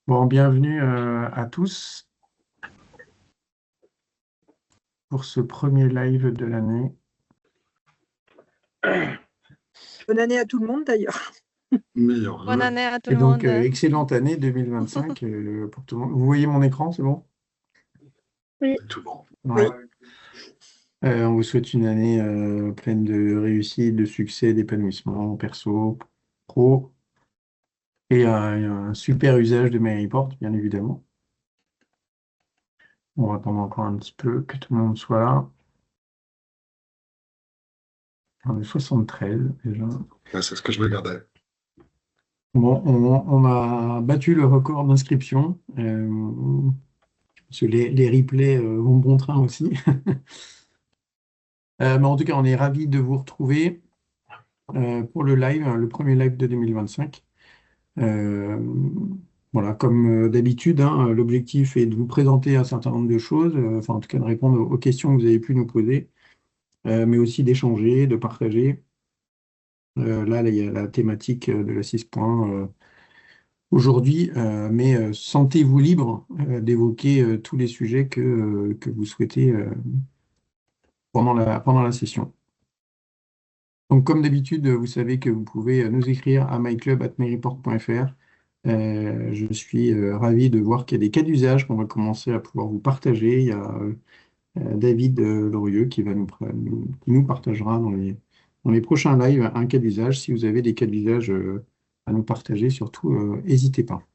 Bon, bienvenue à tous pour ce premier live de l'année. Bonne année à tout le monde d'ailleurs. Meilleur Bonne vœu. année à tout Et le donc, monde. excellente année 2025 pour tout le monde. Vous voyez mon écran, c'est bon? Tout bon. Ouais. On vous souhaite une année pleine de réussite, de succès, d'épanouissement perso, pro, et un super usage de MyReport, bien évidemment. On va attendre encore un petit peu que tout le monde soit là. On est 73 déjà. Ouais, c'est ce que je regardais. Bon, on a battu le record d'inscription. Parce que les replays vont bon train aussi. Mais en tout cas, on est ravis de vous retrouver pour le live, hein, le premier live de 2025. Voilà, comme d'habitude, hein, l'objectif est de vous présenter un certain nombre de choses, enfin en tout cas de répondre aux questions que vous avez pu nous poser, mais aussi d'échanger, de partager. Là, il y a la thématique de la 6 points aujourd'hui, mais sentez-vous libre d'évoquer tous les sujets que vous souhaitez pendant la session. Donc, comme d'habitude, vous savez que vous pouvez nous écrire à myclub@myreport.fr. Je suis ravi de voir qu'il y a des cas d'usage qu'on va commencer à pouvoir vous partager. Il y a David Lorieux qui nous partagera dans les prochains lives un cas d'usage. Si vous avez des cas d'usage à nous partager, surtout, n'hésitez pas,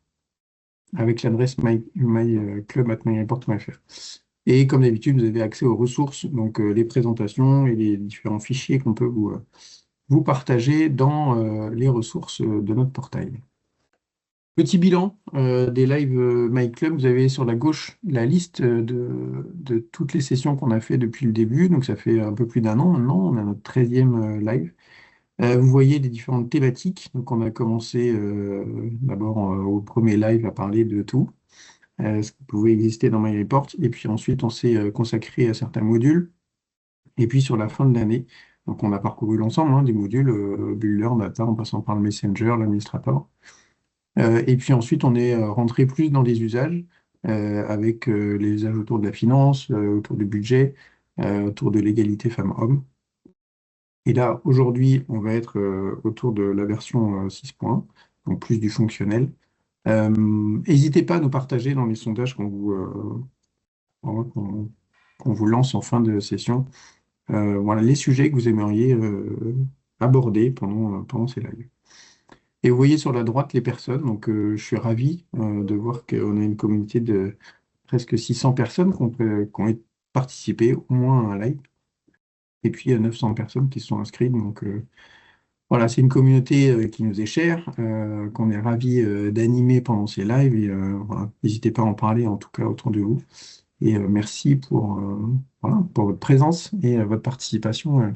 avec l'adresse myclub@myreport.fr. Et comme d'habitude, vous avez accès aux ressources, donc les présentations et les différents fichiers qu'on peut vous partager dans les ressources de notre portail. Petit bilan des lives My Club, vous avez sur la gauche la liste de toutes les sessions qu'on a fait depuis le début, donc ça fait un peu plus d'un an maintenant, on a notre 13e live. Vous voyez les différentes thématiques, donc on a commencé d'abord au premier live à parler de tout, ce qui pouvait exister dans MyReport, et puis ensuite on s'est consacré à certains modules, et puis sur la fin de l'année, donc on a parcouru l'ensemble des modules, Builder, Data, en passant par le Messenger, l'administrateur. Et puis ensuite, on est rentré plus dans les usages, avec les usages autour de la finance, autour du budget, autour de l'égalité femmes-hommes. Et là, aujourd'hui, on va être autour de la version 6 points, donc plus du fonctionnel. N'hésitez pas à nous partager dans les sondages voilà, qu'on vous lance en fin de session, voilà, les sujets que vous aimeriez aborder pendant ces lives. Et vous voyez sur la droite les personnes, donc je suis ravi de voir qu'on a une communauté de presque 600 personnes qui ont participé au moins à un live. Et puis il y a 900 personnes qui sont inscrites. Donc voilà, c'est une communauté qui nous est chère, qu'on est ravi d'animer pendant ces lives. Et voilà, n'hésitez pas à en parler en tout cas autour de vous. Et merci voilà, pour votre présence et votre participation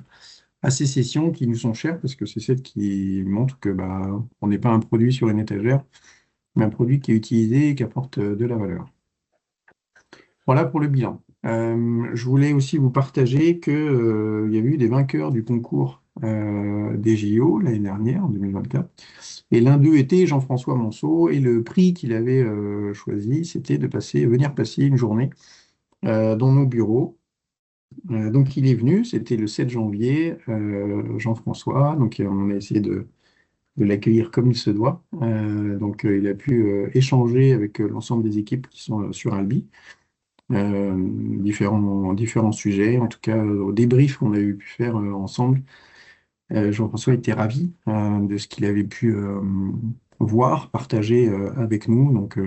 à ces sessions qui nous sont chères, parce que c'est celles qui montrent que on n'est pas un produit sur une étagère, mais un produit qui est utilisé et qui apporte de la valeur. Voilà pour le bilan. Je voulais aussi vous partager qu'il y a eu des vainqueurs du concours des JO l'année dernière, en 2024. Et l'un d'eux était Jean-François Monceau, et le prix qu'il avait choisi, c'était de venir passer une journée dans nos bureaux. Donc il est venu, c'était le 7 janvier, Jean-François, donc on a essayé de l'accueillir comme il se doit. Donc il a pu échanger avec l'ensemble des équipes qui sont sur Albi, différents sujets, en tout cas au débrief qu'on a pu faire ensemble. Jean-François était ravi de ce qu'il avait pu voir, partager avec nous. Donc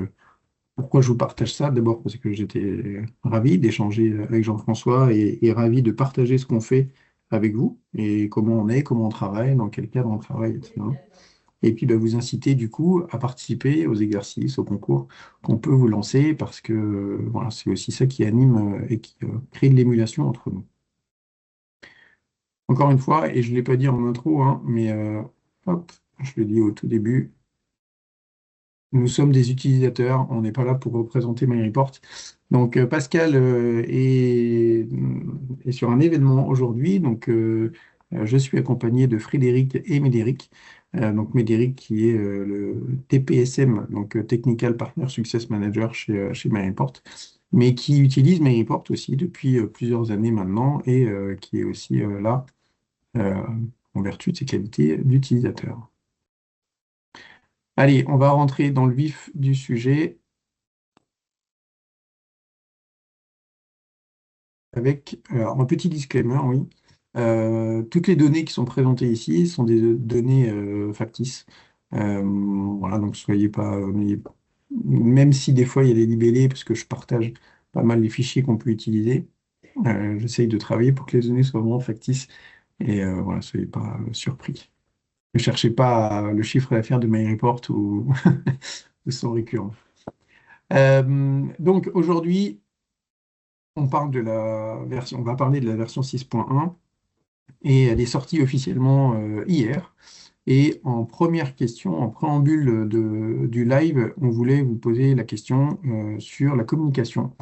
pourquoi je vous partage ça? D'abord parce que j'étais ravi d'échanger avec Jean-François et ravi de partager ce qu'on fait avec vous et comment on travaille, dans quel cadre on travaille, etc. Et puis vous inciter du coup à participer aux exercices, aux concours qu'on peut vous lancer, parce que voilà, c'est aussi ça qui anime et qui crée de l'émulation entre nous. Encore une fois, et je ne l'ai pas dit en intro, mais hop, je le dis au tout début, nous sommes des utilisateurs, on n'est pas là pour représenter MyReport. Donc Pascal est sur un événement aujourd'hui, donc je suis accompagné de Frédéric et Médéric. Donc Médéric qui est le TPSM, donc Technical Partner Success Manager chez Merryport, mais qui utilise Merryport aussi depuis plusieurs années maintenant et qui est aussi là euh, en vertu de ses qualités d'utilisateur. Allez, on va rentrer dans le vif du sujet avec un petit disclaimer, oui. Toutes les données qui sont présentées ici sont des données factices. Voilà, donc soyez pas, même si des fois il y a des libellés, parce que je partage pas mal les fichiers qu'on peut utiliser, j'essaye de travailler pour que les données soient vraiment factices et voilà, soyez pas surpris. Ne cherchez pas le chiffre d'affaires de MyReport ou de son récurrent. Donc aujourd'hui, on parle de la version, on va parler de la version 6.1 et elle est sortie officiellement hier. Et en première question, en préambule du live, on voulait vous poser la question sur la communication.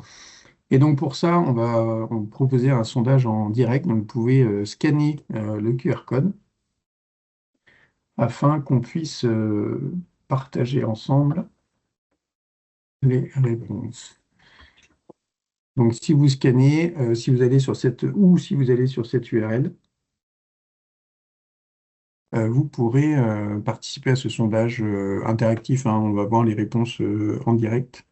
Et donc pour ça, on va proposer un sondage en direct. Donc vous pouvez scanner le QR code afin qu'on puisse partager ensemble les réponses. Donc si vous scannez, si vous allez sur cette URL, vous pourrez participer à ce sondage interactif, hein. On va voir les réponses en direct.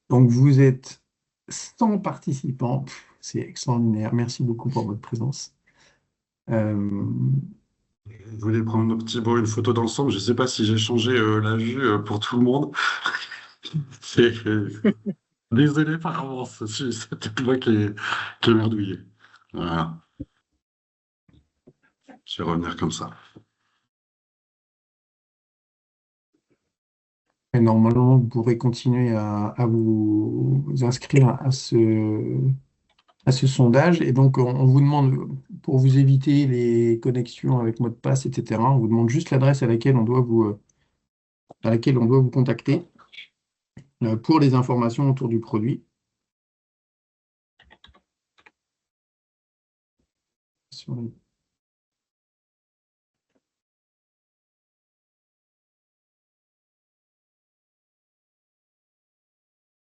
Donc vous êtes 100 participants. C'est extraordinaire. Merci beaucoup pour votre présence. Vous voulez prendre Thibaut une photo d'ensemble? Je ne sais pas si j'ai changé la vue pour tout le monde. C'est- Désolé par avance, c'est moi qui est merdouillé. Voilà, je vais revenir comme ça. Et normalement, vous pourrez continuer à vous inscrire à ce sondage. Et donc, on vous demande, pour vous éviter les connexions avec mot de passe, etc., on vous demande juste l'adresse à laquelle on doit vous contacter pour les informations autour du produit.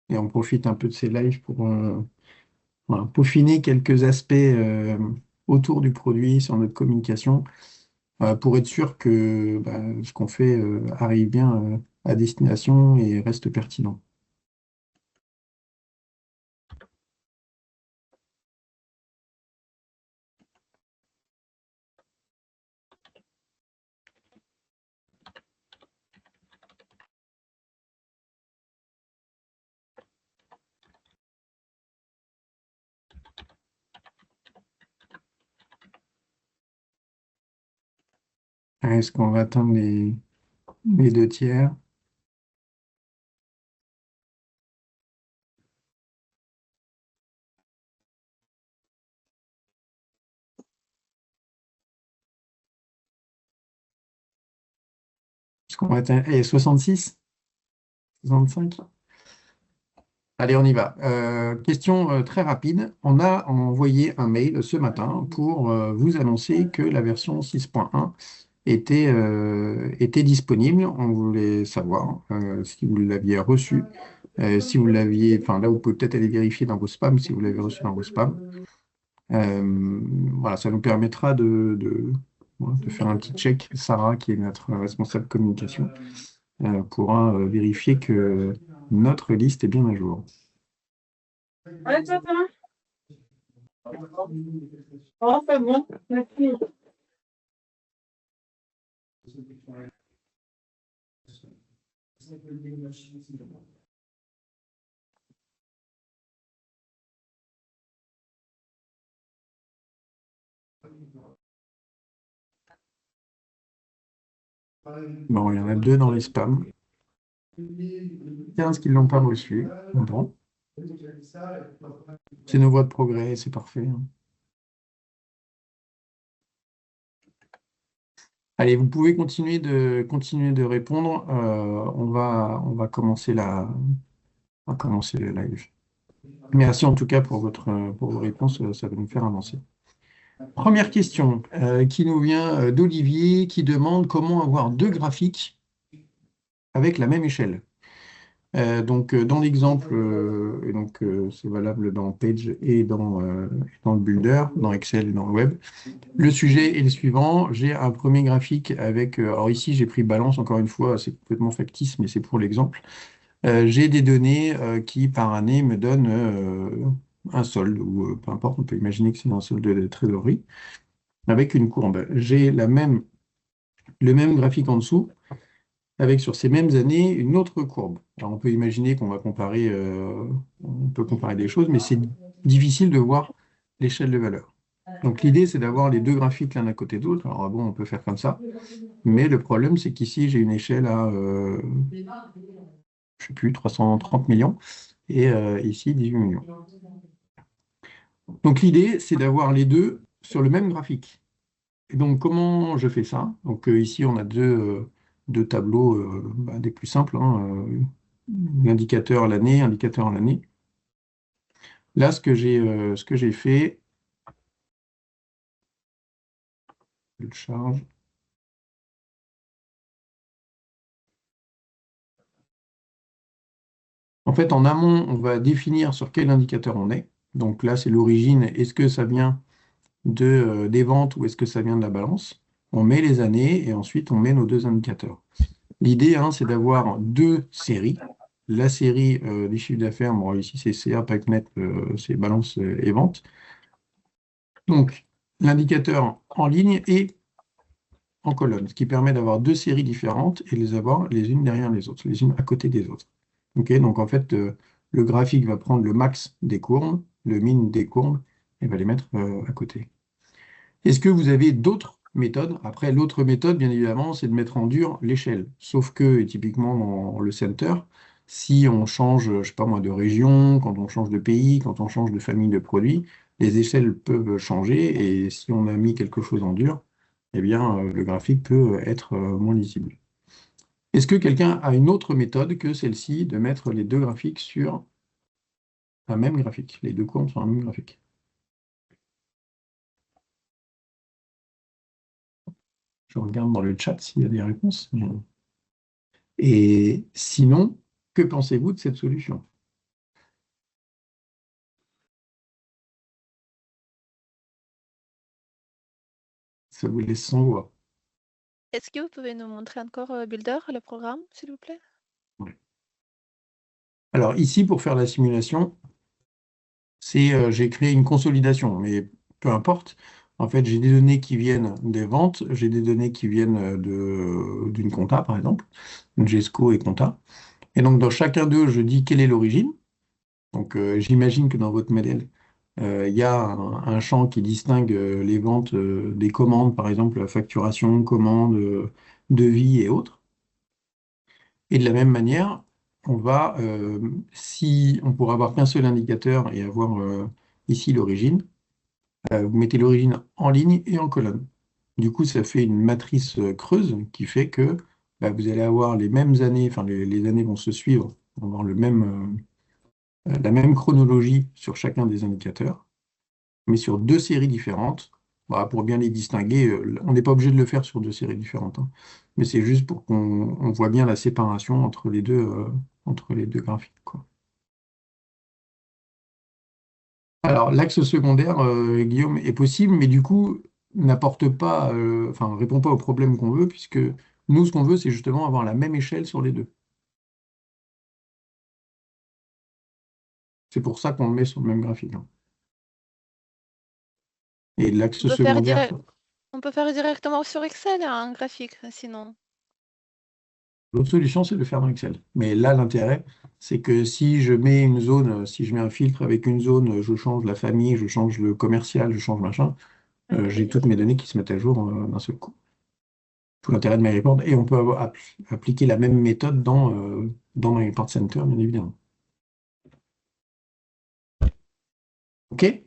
Et on profite un peu de ces lives pour voilà, peaufiner quelques aspects autour du produit sur notre communication pour être sûr que bah, ce qu'on fait arrive bien à destination et reste pertinent. Est-ce qu'on va atteindre les 2 tiers? Est-ce qu'on va atteindre 66? 65? Allez, on y va. Question très rapide. On a envoyé un mail ce matin pour vous annoncer que la version 6.1 était disponible. On voulait savoir si vous l'aviez reçu, si vous l'aviez, enfin là, vous pouvez peut-être aller vérifier dans vos spams si vous l'avez reçu dans vos spams. Voilà, ça nous permettra voilà, de faire un petit check. Sarah, qui est notre responsable communication, pourra vérifier que notre liste est bien à jour. Ouais, toi, ça va? Oh, c'est bon, merci. Bon, il y en a 2 dans les spams, 15 qui ne l'ont pas reçu. Bon, c'est nos voies de progrès, c'est parfait, hein. Allez, vous pouvez continuer de répondre. On va commencer on va commencer le live. Merci en tout cas pour vos réponses, ça va nous faire avancer. Première question qui nous vient d'Olivier qui demande comment avoir deux graphiques avec la même échelle. Dans l'exemple, et donc c'est valable dans Page et dans le Builder, dans Excel et dans le Web. Le sujet est le suivant. J'ai un premier graphique avec, alors ici j'ai pris balance encore une fois, c'est complètement factice, mais c'est pour l'exemple. J'ai des données qui par année me donnent un solde, ou peu importe, on peut imaginer que c'est un solde de trésorerie, avec une courbe. J'ai le même graphique en dessous avec sur ces mêmes années une autre courbe. Alors on peut imaginer qu'on va comparer, on peut comparer des choses, mais c'est difficile de voir l'échelle de valeur. Donc l'idée, c'est d'avoir les deux graphiques l'un à côté de l'autre. Alors bon, on peut faire comme ça, mais le problème, c'est qu'ici, j'ai une échelle à, je sais plus, 330 millions, et ici, 18 millions. Donc l'idée, c'est d'avoir les deux sur le même graphique. Et donc, comment je fais ça? Donc, ici, on a deux tableaux des plus simples, hein, l'indicateur à l'année, indicateur à l'année. Là, ce que j'ai fait, je le charge. En fait, en amont, on va définir sur quel indicateur on est. Donc là, c'est l'origine. Est-ce que ça vient des ventes ou est-ce que ça vient de la balance? On met les années et ensuite on met nos deux indicateurs. L'idée, hein, c'est d'avoir deux séries. La série des chiffres d'affaires, bon, ici c'est CA, PACNet, c'est balance et vente. Donc, l'indicateur en ligne et en colonne, ce qui permet d'avoir deux séries différentes et les avoir les unes derrière les autres, les unes à côté des autres. Ok, donc en fait, le graphique va prendre le max des courbes, le min des courbes, et va les mettre à côté. Est-ce que vous avez d'autres méthodes? Après, l'autre méthode, bien évidemment, c'est de mettre en dur l'échelle. Sauf que, typiquement, dans le center, si on change, je sais pas moi, de région, quand on change de pays, quand on change de famille de produits, les échelles peuvent changer et si on a mis quelque chose en dur, eh bien, le graphique peut être moins lisible. Est-ce que quelqu'un a une autre méthode que celle-ci de mettre les deux graphiques sur un même graphique, les deux courbes sur un même graphique? Je regarde dans le chat s'il y a des réponses. Et sinon, que pensez-vous de cette solution? Ça vous laisse sans voix. Est-ce que vous pouvez nous montrer encore Builder, le programme, s'il vous plaît? Ouais. Alors ici, pour faire la simulation, j'ai créé une consolidation, mais peu importe. En fait, j'ai des données qui viennent des ventes, j'ai des données qui viennent d'une compta, par exemple, GESCO et compta. Et donc, dans chacun d'eux, je dis quelle est l'origine. Donc, j'imagine que dans votre modèle, il y a un champ qui distingue les ventes des commandes, par exemple, la facturation, commande, devis et autres. Et de la même manière, si on pourra avoir qu'un seul indicateur et avoir ici l'origine, vous mettez l'origine en ligne et en colonne. Du coup, ça fait une matrice creuse qui fait que vous allez avoir les mêmes années, enfin les années vont se suivre, on va avoir la même chronologie sur chacun des indicateurs, mais sur deux séries différentes. Pour bien les distinguer, on n'est pas obligé de le faire sur deux séries différentes, hein, mais c'est juste pour qu'on voit bien la séparation entre les deux graphiques, quoi. Alors, l'axe secondaire, Guillaume, est possible, mais du coup, n'apporte pas, enfin, répond pas au problème qu'on veut, puisque nous, ce qu'on veut, c'est justement avoir la même échelle sur les deux. C'est pour ça qu'on le met sur le même graphique, hein. Et l'axe On peut faire secondaire, on peut faire directement sur Excel un graphique, sinon. l'autre solution, c'est de le faire dans Excel. Mais là, l'intérêt, c'est que si je mets une zone, si je mets un filtre avec une zone, je change la famille, je change le commercial, je change machin, j'ai toutes mes données qui se mettent à jour d'un seul coup. Tout l'intérêt de MyReport. Et on peut appliquer la même méthode dans MyReport Center, bien évidemment. OK?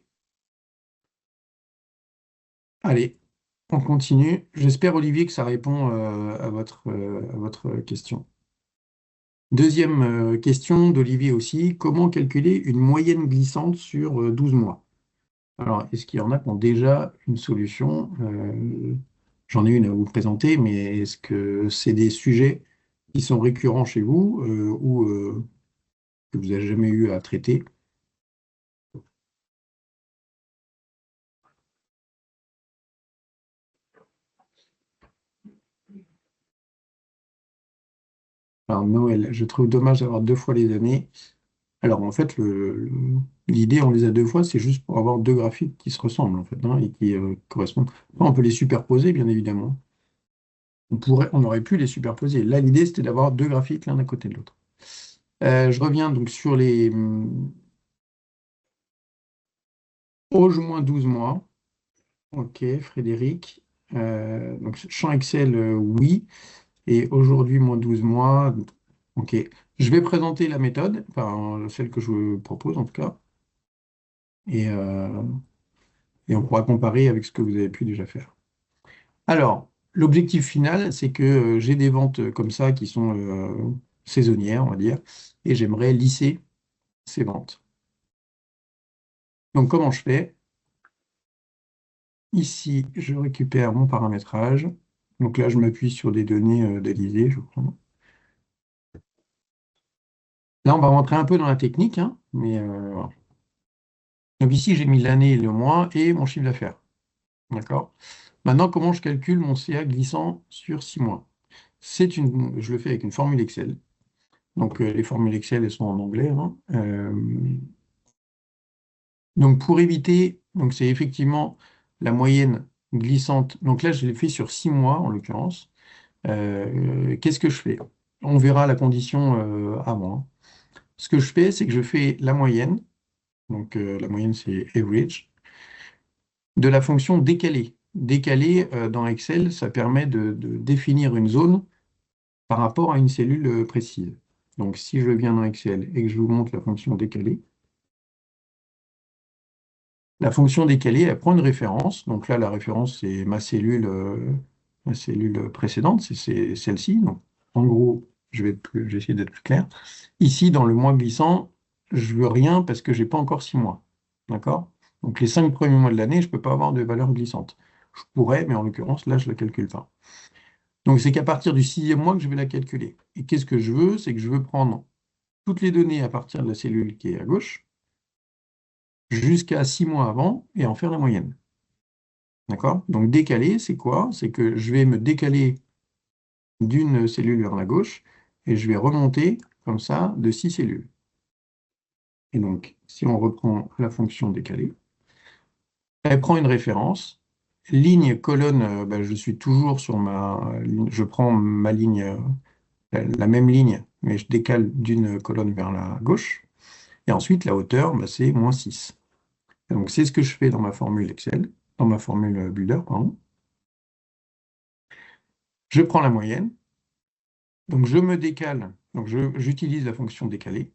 Allez, on continue. J'espère, Olivier, que ça répond à votre question. Deuxième question d'Olivier aussi. Comment calculer une moyenne glissante sur 12 mois? Alors, est-ce qu'il y en a qui ont déjà une solution? J'en ai une à vous présenter, mais est-ce que c'est des sujets qui sont récurrents chez vous ou que vous n'avez jamais eu à traiter? Alors, Noël, je trouve dommage d'avoir 2 fois les années. Alors, en fait, l'idée, on les a 2 fois, c'est juste pour avoir 2 graphiques qui se ressemblent, en fait, hein, et qui correspondent. Après, on peut les superposer, bien évidemment. On aurait pu les superposer. Là, l'idée, c'était d'avoir 2 graphiques l'un à côté de l'autre. Je reviens donc sur les Auge moins 12 mois. Ok, Frédéric. Donc, champ Excel, oui. Et aujourd'hui, moins 12 mois. Ok. Je vais présenter la méthode, enfin, celle que je vous propose en tout cas. Et, euh, et on pourra comparer avec ce que vous avez pu déjà faire. Alors, l'objectif final, c'est que j'ai des ventes comme ça qui sont saisonnières, on va dire, et j'aimerais lisser ces ventes. Donc, comment je fais? Ici, je récupère mon paramétrage. Donc là, je m'appuie sur des données d'Alizé, je crois. Là, on va rentrer un peu dans la technique, hein, mais voilà. Donc ici, j'ai mis l'année, le mois et mon chiffre d'affaires. D'accord? Maintenant, comment je calcule mon CA glissant sur 6 mois? Je le fais avec une formule Excel. Donc, les formules Excel, elles sont en anglais, hein. Donc, pour éviter, donc c'est effectivement la moyenne glissante. Donc là, je l'ai fait sur 6 mois, en l'occurrence. Qu'est-ce que je fais? On verra la condition avant, hein. Ce que je fais, c'est que je fais la moyenne. Donc, la moyenne, c'est average, de la fonction décalée. Décalée, dans Excel, ça permet de définir une zone par rapport à une cellule précise. Donc, si je viens dans Excel et que je vous montre la fonction décalée, la fonction décalée, elle prend une référence. Donc là, la référence, c'est ma cellule précédente, c'est celle-ci. Donc, en gros, je vais essayer d'être plus clair. Ici, dans le mois glissant, je veux rien parce que j'ai pas encore 6 mois. D'accord? Donc, les 5 premiers mois de l'année, je ne peux pas avoir de valeur glissante. Je pourrais, mais en l'occurrence, là, je ne la calcule pas. Donc, c'est qu'à partir du 6e mois que je vais la calculer. Et qu'est-ce que je veux? C'est que je veux prendre toutes les données à partir de la cellule qui est à gauche, jusqu'à 6 mois avant, et en faire la moyenne. D'accord? Donc décaler, c'est quoi? C'est que je vais me décaler d'une cellule vers la gauche, et je vais remonter comme ça de 6 cellules. Et donc, si on reprend la fonction décaler, elle prend une référence. Ligne, colonne, je suis toujours sur ma ligne, je prends ma ligne, la même ligne, mais je décale d'une colonne vers la gauche. Et ensuite, la hauteur, c'est moins 6. Et donc, c'est ce que je fais dans ma formule Excel, dans ma formule Builder, pardon. Je prends la moyenne, donc je me décale, donc j'utilise la fonction décaler,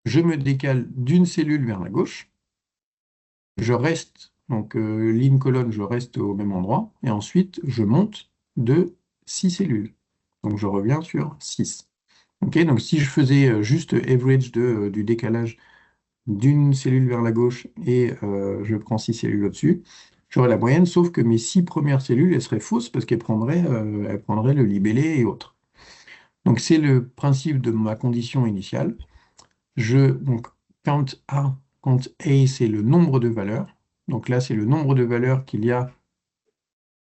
je me décale d'une cellule vers la gauche, je reste, donc ligne colonne, je reste au même endroit, et ensuite je monte de 6 cellules. Donc je reviens sur 6. Ok, donc si je faisais juste average du décalage d'une cellule vers la gauche et je prends 6 cellules au-dessus, j'aurais la moyenne, sauf que mes 6 premières cellules, elles seraient fausses parce qu'elles prendraient le libellé et autres. Donc c'est le principe de ma condition initiale. Donc count A, c'est le nombre de valeurs. Donc là, c'est le nombre de valeurs qu'il y a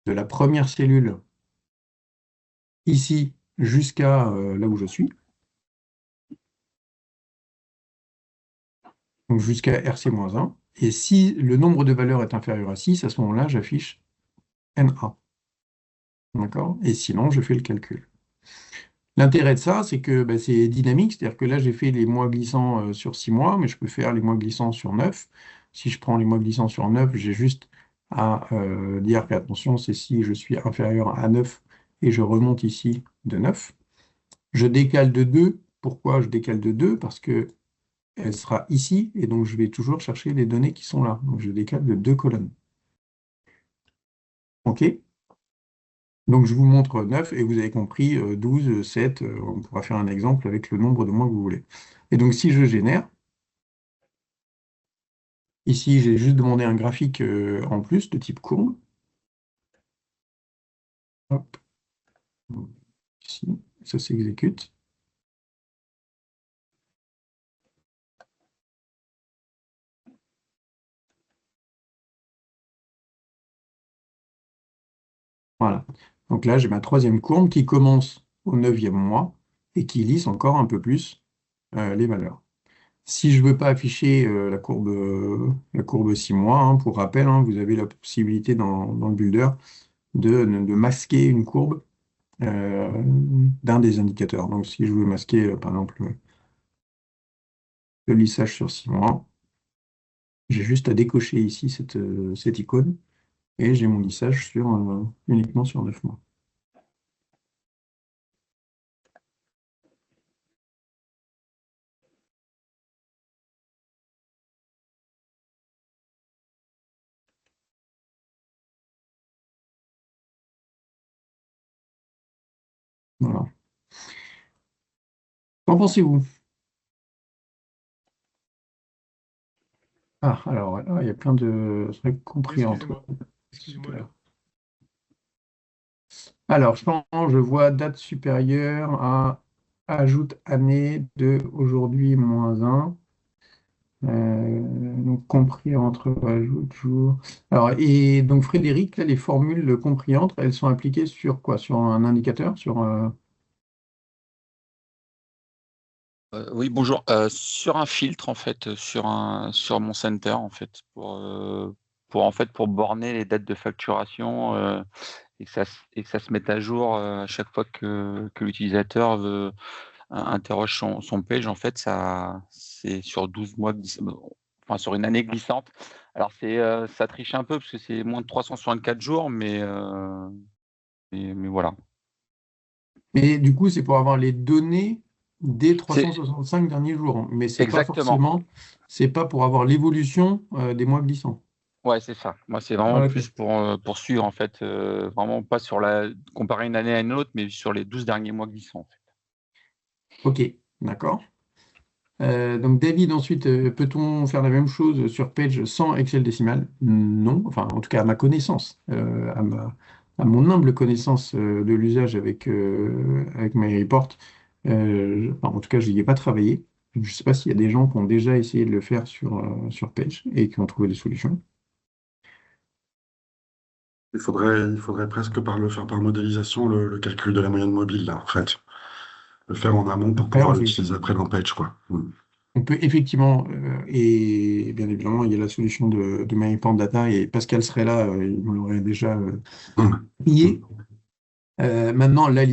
de la première cellule ici jusqu'à là où je suis. Donc jusqu'à RC-1. Et si le nombre de valeurs est inférieur à 6, à ce moment-là, j'affiche NA. D'accord? Et sinon, je fais le calcul. L'intérêt de ça, c'est que c'est dynamique, c'est-à-dire que là, j'ai fait les mois glissants sur 6 mois, mais je peux faire les mois glissants sur 9. Si je prends les mois glissants sur 9, j'ai juste à dire que, attention, c'est si je suis inférieur à 9 et je remonte ici de 9. Je décale de 2. Pourquoi je décale de 2? Parce que elle sera ici, et donc je vais toujours chercher les données qui sont là. Donc je décale de 2 colonnes. OK? Donc, je vous montre 9 et vous avez compris 12, 7. On pourra faire un exemple avec le nombre de mois que vous voulez. Et donc, si je génère, Ici, j'ai juste demandé un graphique en plus de type courbe. Hop. Ici, ça s'exécute. Voilà. Donc là, j'ai ma troisième courbe qui commence au 9e mois et qui lisse encore un peu plus les valeurs. Si je ne veux pas afficher la courbe 6 mois, hein, pour rappel, hein, vous avez la possibilité dans le builder de masquer une courbe d'un des indicateurs. Donc si je veux masquer, par exemple, le lissage sur 6 mois, j'ai juste à décocher ici cette icône et j'ai mon lissage uniquement sur 9 mois. Voilà. Qu'en pensez-vous? Ah, alors là, il y a plein de trucs compris entre eux. Excusez-moi, là. Alors, je vois date supérieure à ajoute année de aujourd'hui -1. Donc compris entre ajoute jour. Alors, et donc Frédéric, là, les formules compris entre, elles sont appliquées sur quoi? Sur un indicateur? Oui, bonjour. Sur un filtre, en fait, sur mon center, en fait, pour borner les dates de facturation et que ça se mette à jour à chaque fois que l'utilisateur interroge son page. En fait, c'est sur 12 mois, enfin sur une année glissante. Alors, ça triche un peu parce que c'est moins de 364 jours, mais voilà. Mais du coup, c'est pour avoir les données des C'est 365 derniers jours, hein. Mais exactement. c'est pas pour avoir l'évolution des mois glissants. Ouais, c'est ça. Moi, c'est Ah, vraiment ok. plus pour suivre, en fait, vraiment pas comparer une année à une autre, mais sur les 12 derniers mois glissants, en fait. Ok, d'accord. Donc David, ensuite, peut-on faire la même chose sur Page sans Excel décimal? Non, enfin en tout cas à ma connaissance, à mon humble connaissance de l'usage avec MyReport, enfin, en tout cas je n'y ai pas travaillé. Je ne sais pas s'il y a des gens qui ont déjà essayé de le faire sur Page et qui ont trouvé des solutions. Il faudrait presque le faire par modélisation, le calcul de la moyenne mobile, là, en fait. Le faire en amont pour Après, pouvoir l'utiliser après dans Page, quoi. on peut effectivement, et bien évidemment, il y a la solution de MyReport Data et Pascal serait là, il me l'aurait déjà Hum. prié. Maintenant, là,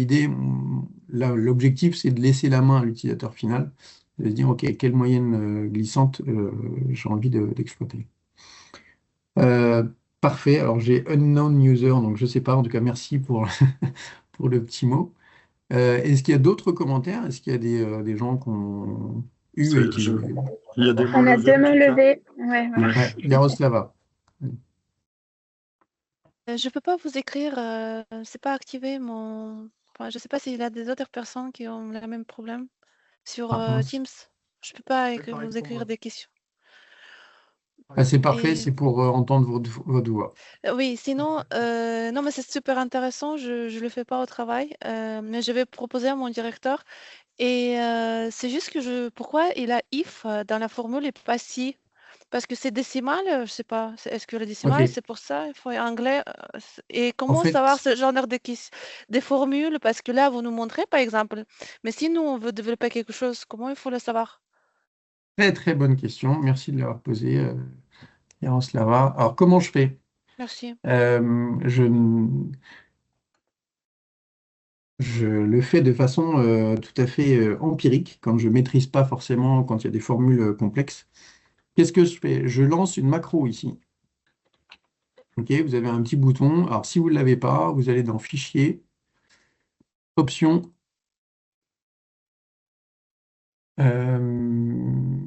l'objectif, c'est de laisser la main à l'utilisateur final, de se dire, OK, quelle moyenne glissante j'ai envie d'exploiter. Euh, Parfait. Alors, j'ai unknown user, donc je ne sais pas. En tout cas, merci pour, pour le petit mot. Est-ce qu'il y a d'autres commentaires? Est-ce qu'il y a des gens qui ont eu et C'est- qui... je- Il y a des mains On a levées deux en mains tout cas. levées. Ouais, ouais. Ouais. Ouais, Yaroslava. Je peux pas vous écrire, c'est pas activé enfin, je sais pas s'il y a des autres personnes qui ont le même problème sur Ah, mince. Teams. Je peux pas Pareil vous pour écrire moi. des questions. Ah, c'est parfait, Et c'est pour entendre votre voix. oui, sinon, non, mais c'est super intéressant. Je le fais pas au travail, mais je vais proposer à mon directeur. Et c'est juste que pourquoi il a if dans la formule et pas si? Parce que c'est décimal, je sais pas. Est-ce que le décimal, OK. c'est pour ça? Il faut anglais. Et En comment savoir fait, ce genre des formules? Parce que là, vous nous montrez, par exemple. Mais si nous, on veut développer quelque chose, comment il faut le savoir? très très bonne question. Merci de l'avoir posée, Yaroslava. Alors, comment je fais? Merci. Je, je le fais de façon tout à fait empirique, quand je ne maîtrise pas forcément, quand il y a des formules complexes. Qu'est-ce que je fais? Je lance une macro ici. OK, vous avez un petit bouton. Alors, si vous ne l'avez pas, vous allez dans Fichier, Options.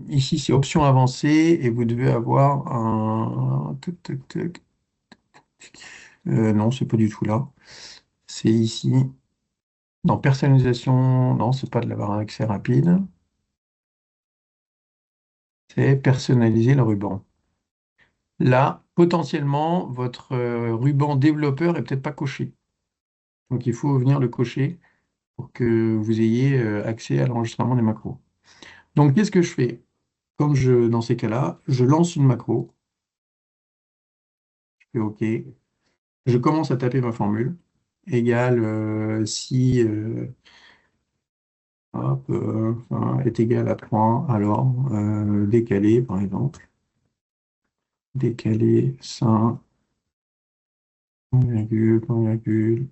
Ici, c'est Options avancées et vous devez avoir un... Tac, tac, tac. Non, c'est pas du tout là. C'est ici. Dans Personnalisation, non, c'est pas de l'avoir un accès rapide. C'est personnaliser le ruban. Là, potentiellement, votre ruban développeur est peut-être pas coché. Donc, il faut venir le cocher pour que vous ayez accès à l'enregistrement des macros. Donc, qu'est-ce que je fais? Dans ces cas-là, je lance une macro, je fais OK, je commence à taper ma formule, égale si hop, est égal à 3, alors décalé, par exemple, décalé 5, point virgule, point virgule,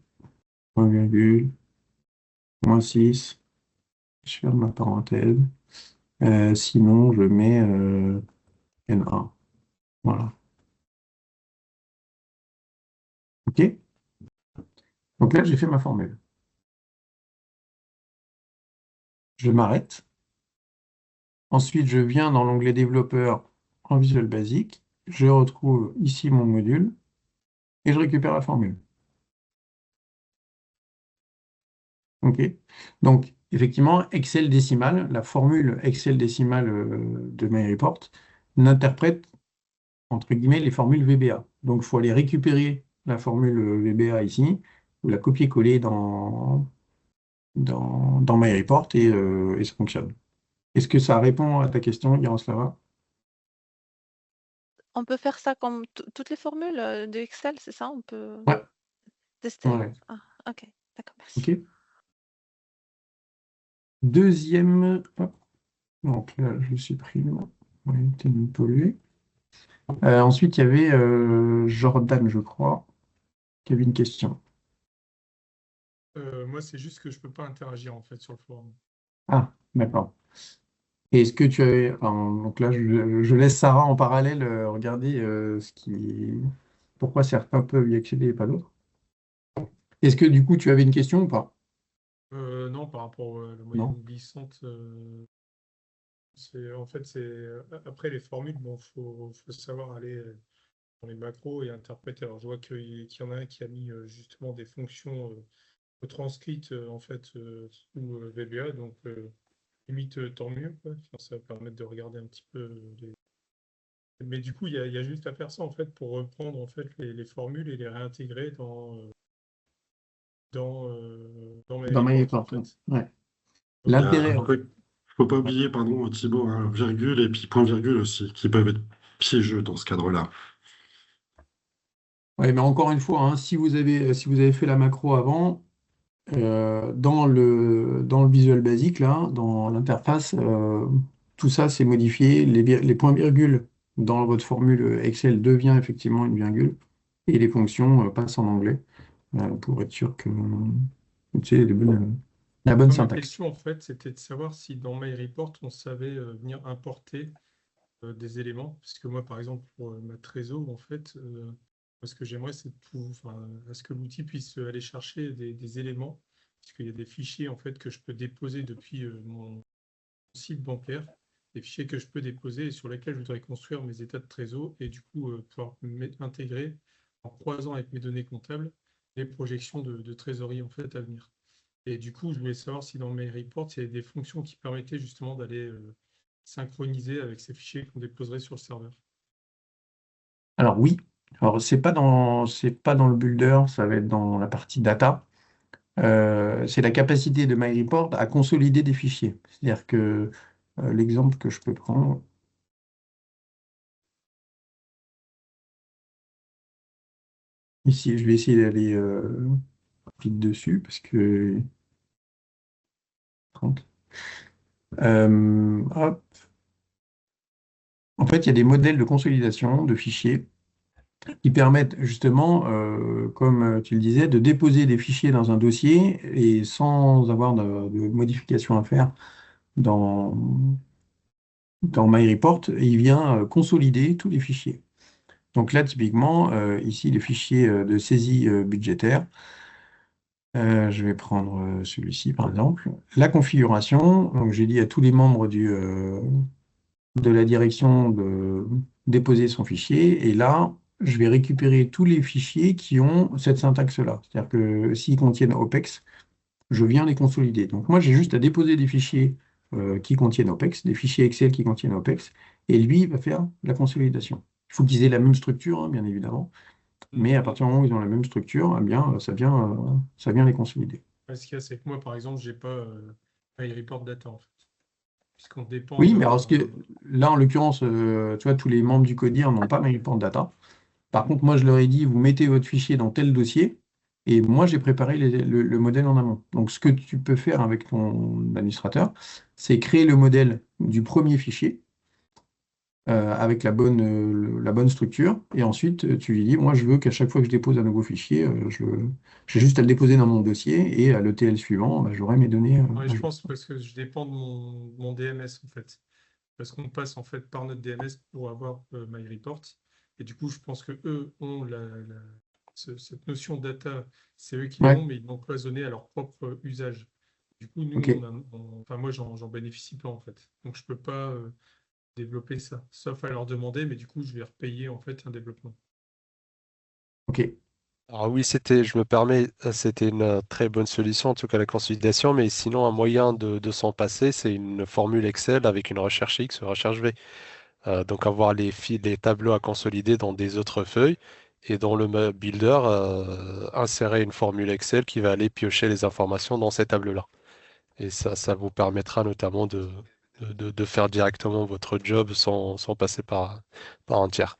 point virgule, moins 6, je ferme ma parenthèse. Sinon, je mets N1. Voilà. OK? Donc là, j'ai fait ma formule. Je m'arrête. Ensuite, je viens dans l'onglet développeur en Visual Basic. Je retrouve ici mon module et je récupère la formule. OK? Donc, effectivement, Excel décimal, la formule Excel décimale de MyReport n'interprète, entre guillemets, les formules VBA. Donc, il faut aller récupérer la formule VBA ici, ou la copier-coller dans MyReport et ça fonctionne. Est-ce que ça répond à ta question, Yaroslava? On peut faire ça comme toutes les formules de Excel, c'est ça? On peut Ouais, tester? ouais. Ah, ok, d'accord, merci. OK. Deuxième, hop. Donc là, je supprime. Ouais, t'es pollué. Ensuite, il y avait Jordan, je crois, qui avait une question. Moi, c'est juste que je peux pas interagir en fait sur le forum. Ah, d'accord. Et est-ce que tu avais. Donc là, je laisse Sarah en parallèle regarder pourquoi certains peuvent y accéder et pas d'autres. Est-ce que du coup, tu avais une question ou pas? Non, par rapport à la Non. moyenne glissante, en fait, après les formules, bon, faut savoir aller dans les macros et interpréter. Alors, je vois qu'il y en a un qui a mis justement des fonctions retranscrites en fait sous VBA, donc limite tant mieux, quoi. Enfin, ça va permettre de regarder un petit peu Mais du coup, il y a juste à faire ça en fait pour reprendre en fait les formules et les réintégrer dans mes Dans reports en MyReport, fait. ouais. Il y a L'intérêt. un truc, faut pas oublier, pardon, Thibaut, hein, virgule et puis point virgule aussi, qui peuvent être piégeux dans ce cadre-là. Ouais, mais encore une fois, hein, si vous avez fait la macro avant, dans le Visual Basic, là, dans l'interface, tout ça c'est modifié. Les points-virgules dans votre formule Excel devient effectivement une virgule et les fonctions passent en anglais pour être sûr que tu sais, la bonne Moi, ma syntaxe. question en fait, c'était de savoir si dans MyReport, on savait venir importer des éléments. Parce que moi, par exemple, pour ma trésor, en fait, moi, ce que j'aimerais, c'est enfin, à ce que l'outil puisse aller chercher des éléments. Parce qu'il y a des fichiers en fait que je peux déposer depuis mon site bancaire, des fichiers que je peux déposer et sur lesquels je voudrais construire mes états de trésor et du coup pouvoir intégrer en croisant avec mes données comptables les projections de trésorerie en fait à venir. Et du coup, je voulais savoir si dans mes reports, il y avait des fonctions qui permettaient justement d'aller synchroniser avec ces fichiers qu'on déposerait sur le serveur. Alors oui, alors c'est pas dans le builder, ça va être dans la partie data. C'est la capacité de MyReport à consolider des fichiers. C'est-à-dire que l'exemple que je peux prendre, ici, je vais essayer d'aller vite dessus parce que 30. Hop. En fait, il y a des modèles de consolidation de fichiers qui permettent justement, comme tu le disais, de déposer des fichiers dans un dossier et sans avoir de modifications à faire dans, dans MyReport, il vient consolider tous les fichiers. Donc là, typiquement, ici, les fichiers de saisie budgétaire. Je vais prendre celui-ci, par exemple. La configuration, donc j'ai dit à tous les membres de la direction de déposer son fichier. Et là, je vais récupérer tous les fichiers qui ont cette syntaxe-là. C'est-à-dire que s'ils contiennent OPEX, je viens les consolider. Donc moi, j'ai juste à déposer des fichiers qui contiennent OPEX, des fichiers Excel qui contiennent OPEX, et lui, il va faire la consolidation. Il faut qu'ils aient la même structure, hein, bien évidemment. Mais à partir du moment où ils ont la même structure, eh bien, ça vient les consolider. Ce qu'il y a, c'est que moi, par exemple, j'ai pas MyReport Data, en fait. Puisqu'on dépend Oui, mais alors, là, en l'occurrence, tu vois, tous les membres du CODIR n'ont pas MyReport Data. Par contre, moi, je leur ai dit, vous mettez votre fichier dans tel dossier, et moi, j'ai préparé le modèle en amont. Donc, ce que tu peux faire avec ton administrateur, c'est créer le modèle du premier fichier avec la bonne structure, et ensuite, tu lui dis, moi, je veux qu'à chaque fois que je dépose un nouveau fichier, j'ai juste à le déposer dans mon dossier, et à l'ETL suivant, bah, j'aurai mes données. Ouais, je pense parce que je dépends de mon DMS, en fait. Parce qu'on passe, en fait, par notre DMS pour avoir MyReport. Et du coup, je pense que eux ont cette notion de data, c'est eux qui Ouais, l'ont, mais ils l'ont cloisonné à leur propre usage. Du coup, nous, ok. enfin, moi, j'en bénéficie pas, en fait. Donc, je peux pas développer ça, sauf à leur demander, mais du coup, je vais repayer, en fait, un développement. Ok. Alors oui, je me permets, c'était une très bonne solution, en tout cas la consolidation, mais sinon un moyen de s'en passer, c'est une formule Excel avec une recherche X, recherche V. Donc avoir les tableaux à consolider dans des autres feuilles et dans le builder, insérer une formule Excel qui va aller piocher les informations dans ces tableaux-là. Et ça vous permettra notamment de faire directement votre job sans passer par un tiers.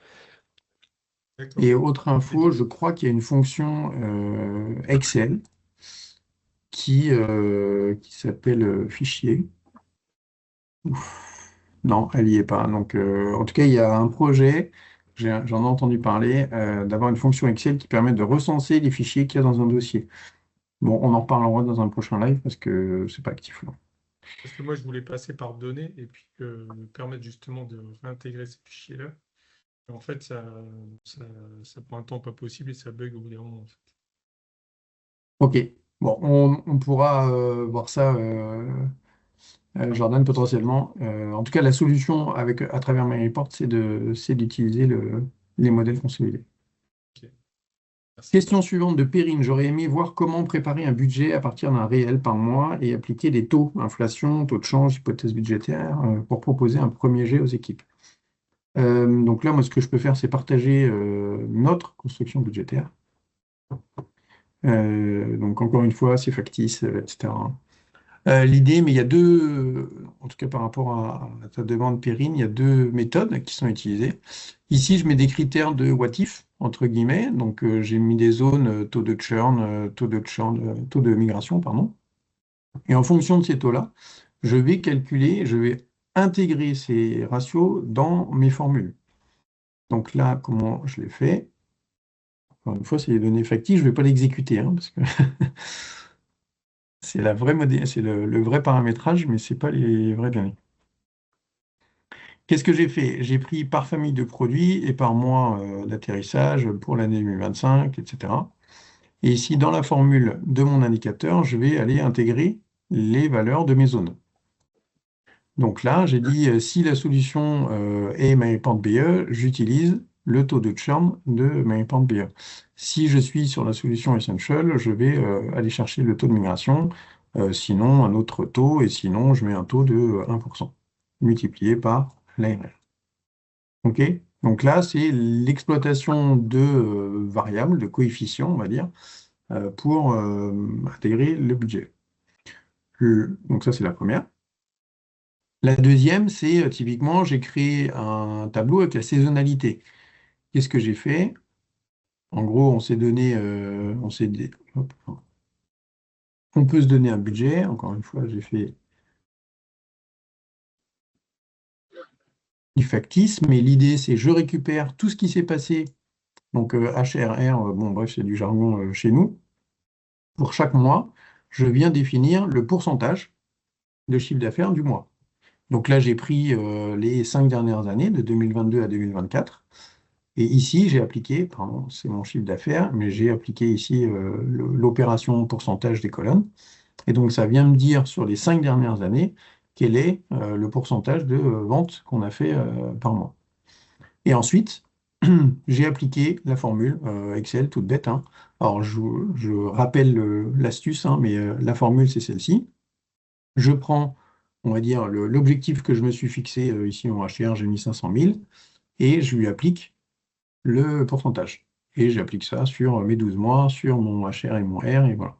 D'accord. Et autre info, je crois qu'il y a une fonction Excel qui s'appelle fichier. Ouf. Non, elle n'y est pas. Donc, en tout cas, il y a un projet, j'en ai entendu parler, d'avoir une fonction Excel qui permet de recenser les fichiers qu'il y a dans un dossier. Bon, on en reparlera dans un prochain live parce que c'est pas actif là. Parce que moi, je voulais passer par données et puis me permettre justement de réintégrer ces fichiers-là. Et en fait, ça prend un temps pas possible et ça bug au bout d'un moment, en fait. Ok. Bon, on pourra voir ça, Jordan, potentiellement. En tout cas, la solution à travers MyReport, c'est d'utiliser les modèles consolidés. Ok, merci. Question suivante de Perrine. J'aurais aimé voir comment préparer un budget à partir d'un réel par mois et appliquer des taux, inflation, taux de change, hypothèse budgétaire, pour proposer un premier jet aux équipes. Donc là, moi, ce que je peux faire, c'est partager notre construction budgétaire. Donc encore une fois, c'est factice, etc. L'idée, mais il y a deux, en tout cas par rapport à ta demande, Perrine, il y a deux méthodes qui sont utilisées. Ici, je mets des critères de what if, entre guillemets. Donc, j'ai mis des zones, taux de churn, taux de migration, pardon. Et en fonction de ces taux-là, je vais intégrer ces ratios dans mes formules. Donc là, comment je l'ai fait? Encore une fois, c'est les données factices, je ne vais pas l'exécuter, hein, parce que c'est le vrai paramétrage, mais ce n'est pas les vraies données. Qu'est-ce que j'ai fait? J'ai pris par famille de produits et par mois d'atterrissage pour l'année 2025, etc. Et ici, dans la formule de mon indicateur, je vais aller intégrer les valeurs de mes zones. Donc là, j'ai dit, si la solution est MyReport BE, j'utilise le taux de churn de MyReport BE. Si je suis sur la solution Essential, je vais aller chercher le taux de migration, sinon un autre taux, et sinon je mets un taux de 1% multiplié par l'ARR. OK? Donc là, c'est l'exploitation de variables, de coefficients, on va dire, pour intégrer le budget. Donc ça, c'est la première. La deuxième, c'est typiquement, j'ai créé un tableau avec la saisonnalité. Qu'est-ce que j'ai fait? En gros, on s'est donné, hop, on peut se donner un budget. Encore une fois, j'ai fait du factice, mais l'idée, c'est je récupère tout ce qui s'est passé. Donc HRR, bon bref, c'est du jargon chez nous. Pour chaque mois, je viens définir le pourcentage de chiffre d'affaires du mois. Donc là, j'ai pris les 5 dernières années, de 2022 à 2024. Et ici, j'ai appliqué, pardon, c'est mon chiffre d'affaires, mais j'ai appliqué ici l'opération pourcentage des colonnes. Et donc, ça vient me dire sur les 5 dernières années quel est le pourcentage de ventes qu'on a fait par mois. Et ensuite, j'ai appliqué la formule Excel, toute bête, hein. Alors, je rappelle l'astuce, hein, mais la formule, c'est celle-ci. Je prends, on va dire, l'objectif que je me suis fixé ici en HR, j'ai mis 500 000, et je lui applique le pourcentage. Et j'applique ça sur mes 12 mois, sur mon HR et mon R, et voilà.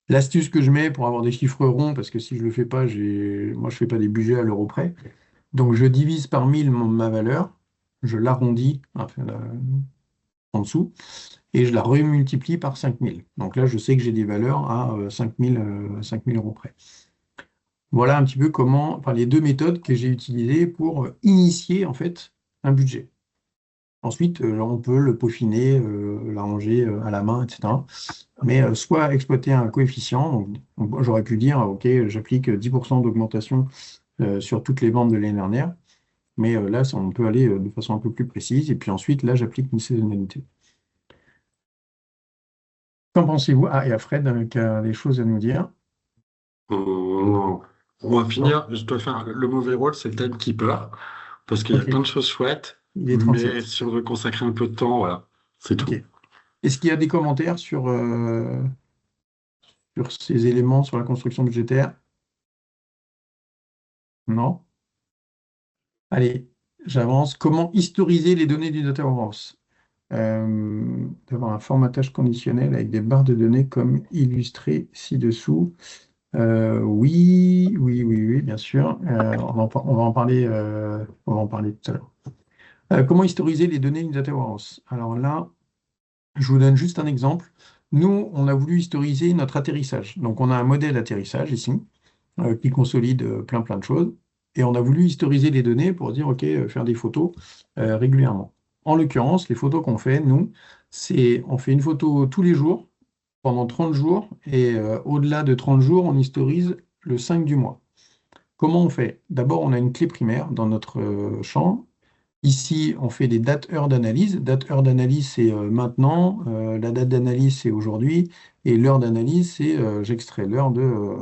L'astuce que je mets pour avoir des chiffres ronds, parce que si je ne le fais pas, moi je ne fais pas des budgets à l'euro près. Donc je divise par 1000 ma valeur, je l'arrondis enfin, en dessous, et je la remultiplie par 5000. Donc là, je sais que j'ai des valeurs à 5000 euros près. Voilà un petit peu comment, enfin, les deux méthodes que j'ai utilisées pour initier en fait un budget. Ensuite, on peut le peaufiner, l'arranger à la main, etc. Mais soit exploiter un coefficient, donc j'aurais pu dire, OK, j'applique 10% d'augmentation sur toutes les ventes de l'année dernière, mais là, on peut aller de façon un peu plus précise, et puis ensuite, là, j'applique une saisonnalité. Qu'en pensez-vous? Ah, il y a Fred qui a des choses à nous dire. Non. On va finir. Je dois faire le mauvais rôle, c'est le timekeeper, parce qu'il y a Ok, plein de choses chouettes, il est mais 37. si on veut consacrer un peu de temps, voilà, c'est tout. Ok. Est-ce qu'il y a des commentaires sur ces éléments, sur la construction budgétaire? Non? Allez, j'avance. Comment historiser les données du data warehouse? D'avoir un formatage conditionnel avec des barres de données comme illustré ci-dessous. Oui, oui, oui, oui, bien sûr. On va en parler, on va en parler tout à l'heure. Comment historiser les données du data warehouse? Alors là, je vous donne juste un exemple. Nous, on a voulu historiser notre atterrissage. Donc, on a un modèle atterrissage ici qui consolide plein de choses. Et on a voulu historiser les données pour dire, OK, faire des photos régulièrement. En l'occurrence, les photos qu'on fait, nous, c'est on fait une photo tous les jours pendant 30 jours et au-delà de 30 jours, on historise le 5 du mois. Comment on fait? D'abord, on a une clé primaire dans notre champ. Ici, on fait des dates-heures d'analyse. Date-heure d'analyse, c'est maintenant. La date d'analyse, c'est aujourd'hui. Et l'heure d'analyse, c'est j'extrais l'heure de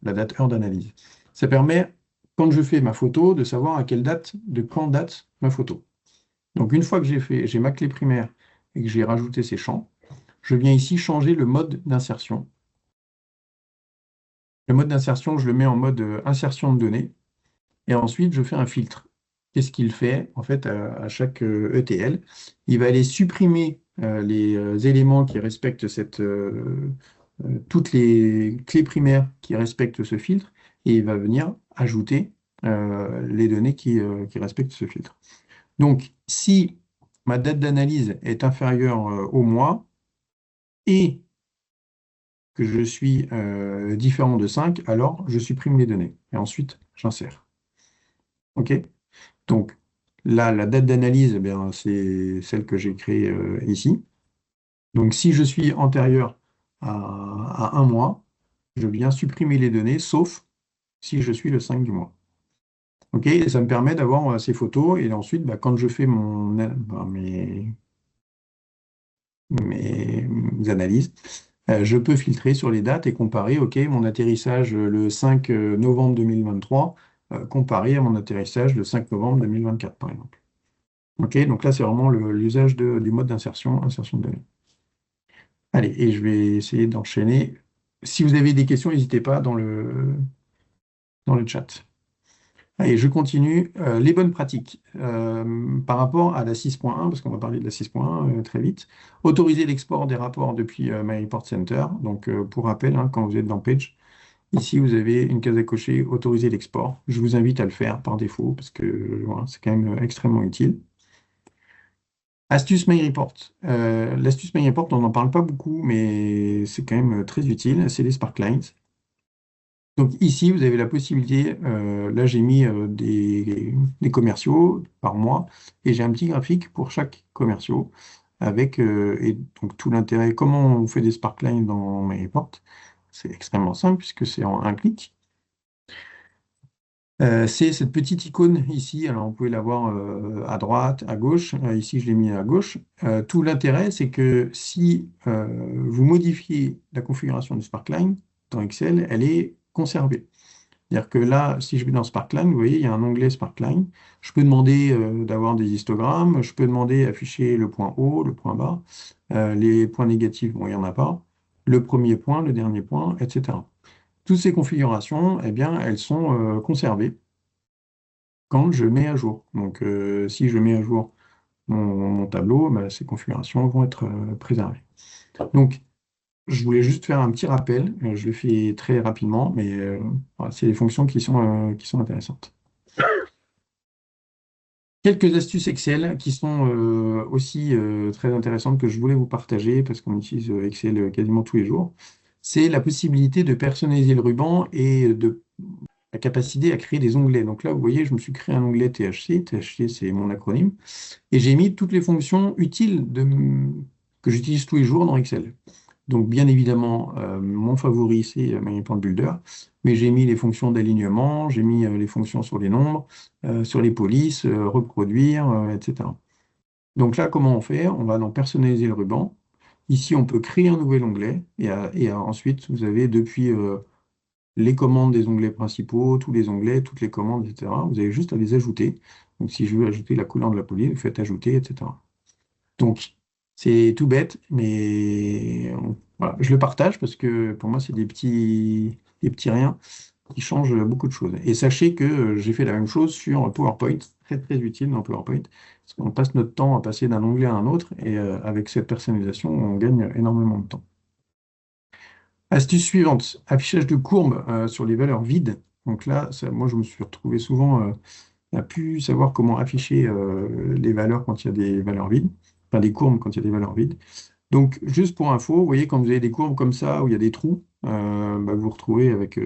la date-heure d'analyse. Ça permet, quand je fais ma photo, de savoir à quelle date, de quand date ma photo. Donc, une fois que j'ai ma clé primaire et que j'ai rajouté ces champs, je viens ici changer le mode d'insertion. Le mode d'insertion, je le mets en mode insertion de données. Et ensuite, je fais un filtre. Qu'est-ce qu'il fait? En fait, à chaque ETL, il va aller supprimer les éléments qui respectent toutes les clés primaires qui respectent ce filtre, et il va venir ajouter les données qui respectent ce filtre. Donc, si ma date d'analyse est inférieure au mois et que je suis différent de 5, alors je supprime les données. Et ensuite, j'insère. OK? Donc là, la date d'analyse, eh bien, c'est celle que j'ai créée ici. Donc si je suis antérieur à un mois, je viens supprimer les données, sauf si je suis le 5 du mois. OK? Et ça me permet d'avoir ces photos. Et ensuite, bah, quand je fais mes analyses, je peux filtrer sur les dates et comparer, OK, mon atterrissage le 5 novembre 2023, comparé à mon atterrissage le 5 novembre 2024, par exemple. OK, donc là, c'est vraiment l'usage du mode d'insertion, insertion de données. Allez, et je vais essayer d'enchaîner. Si vous avez des questions, n'hésitez pas dans le chat. Allez, je continue. Les bonnes pratiques par rapport à la 6.1, parce qu'on va parler de la 6.1 très vite. Autoriser l'export des rapports depuis My Report Center. Donc, pour rappel, hein, quand vous êtes dans Page, ici, vous avez une case à cocher, autoriser l'export. Je vous invite à le faire par défaut, parce que voilà, c'est quand même extrêmement utile. Astuce MyReport. L'astuce MyReport, on n'en parle pas beaucoup, mais c'est quand même très utile. C'est les Sparklines. Donc ici, vous avez la possibilité, là j'ai mis des commerciaux par mois, et j'ai un petit graphique pour chaque commerciaux, avec et donc tout l'intérêt, comment on fait des Sparklines dans MyReport. C'est extrêmement simple, puisque c'est en un clic. C'est cette petite icône ici, alors vous pouvez la voir à droite, à gauche, ici je l'ai mis à gauche. Tout l'intérêt, c'est que si vous modifiez la configuration du Sparkline dans Excel, elle est conservée. C'est-à-dire que là, si je vais dans Sparkline, vous voyez, il y a un onglet Sparkline. Je peux demander d'avoir des histogrammes, je peux demander d'afficher le point haut, le point bas, les points négatifs, bon, il n'y en a pas, le premier point, le dernier point, etc. Toutes ces configurations, eh bien, elles sont conservées quand je mets à jour. Donc, si je mets à jour mon tableau, ces configurations vont être préservées. Donc, je voulais juste faire un petit rappel. Je le fais très rapidement, mais voilà, c'est des fonctions qui sont intéressantes. Quelques astuces Excel qui sont aussi très intéressantes que je voulais vous partager parce qu'on utilise Excel quasiment tous les jours. C'est la possibilité de personnaliser le ruban et de la capacité à créer des onglets. Donc là, vous voyez, je me suis créé un onglet THC. THC, c'est mon acronyme. Et j'ai mis toutes les fonctions utiles que j'utilise tous les jours dans Excel. Donc, bien évidemment, mon favori, c'est MyReport Builder, mais j'ai mis les fonctions d'alignement, j'ai mis les fonctions sur les nombres, sur les polices, reproduire, etc. Donc là, comment on fait? On va dans personnaliser le ruban. Ici, on peut créer un nouvel onglet et ensuite, vous avez depuis les commandes des onglets principaux, tous les onglets, toutes les commandes, etc. Vous avez juste à les ajouter. Donc, si je veux ajouter la couleur de la police, vous faites ajouter, etc. Donc, c'est tout bête, mais voilà, je le partage parce que pour moi, c'est des petits riens qui changent beaucoup de choses. Et sachez que j'ai fait la même chose sur PowerPoint, très très utile dans PowerPoint, parce qu'on passe notre temps à passer d'un onglet à un autre, et avec cette personnalisation, on gagne énormément de temps. Astuce suivante, affichage de courbes sur les valeurs vides. Donc là, moi, je me suis retrouvé souvent à plus savoir comment afficher les valeurs quand il y a des valeurs vides, enfin des courbes quand il y a des valeurs vides. Donc, juste pour info, vous voyez, quand vous avez des courbes comme ça, où il y a des trous, vous vous retrouvez avec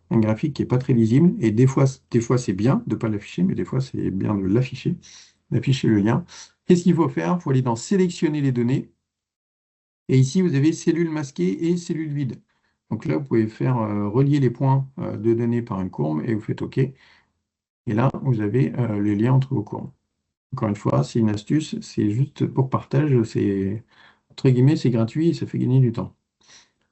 un graphique qui n'est pas très lisible. Et des fois c'est bien de ne pas l'afficher, mais des fois, c'est bien de l'afficher, d'afficher le lien. Qu'est-ce qu'il faut faire? Il faut aller dans sélectionner les données. Et ici, vous avez cellules masquées et cellules vides. Donc là, vous pouvez faire relier les points de données par une courbe et vous faites OK. Et là, vous avez les liens entre vos courbes. Encore une fois, c'est une astuce, c'est juste pour partage, c'est entre guillemets, c'est gratuit et ça fait gagner du temps.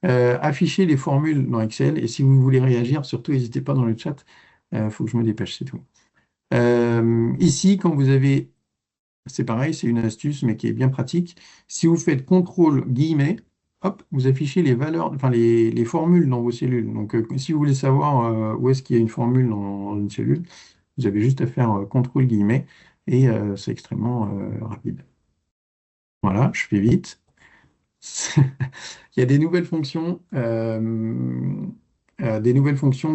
Afficher les formules dans Excel, et si vous voulez réagir, surtout n'hésitez pas dans le chat, il faut que je me dépêche, c'est tout. Ici, quand vous avez, c'est pareil, c'est une astuce, mais qui est bien pratique. Si vous faites CTRL guillemets, hop, vous affichez les valeurs, enfin les formules dans vos cellules. Donc, si vous voulez savoir où est-ce qu'il y a une formule dans une cellule, vous avez juste à faire CTRL guillemets, et c'est extrêmement rapide. Voilà, je fais vite. Il y a des nouvelles fonctions,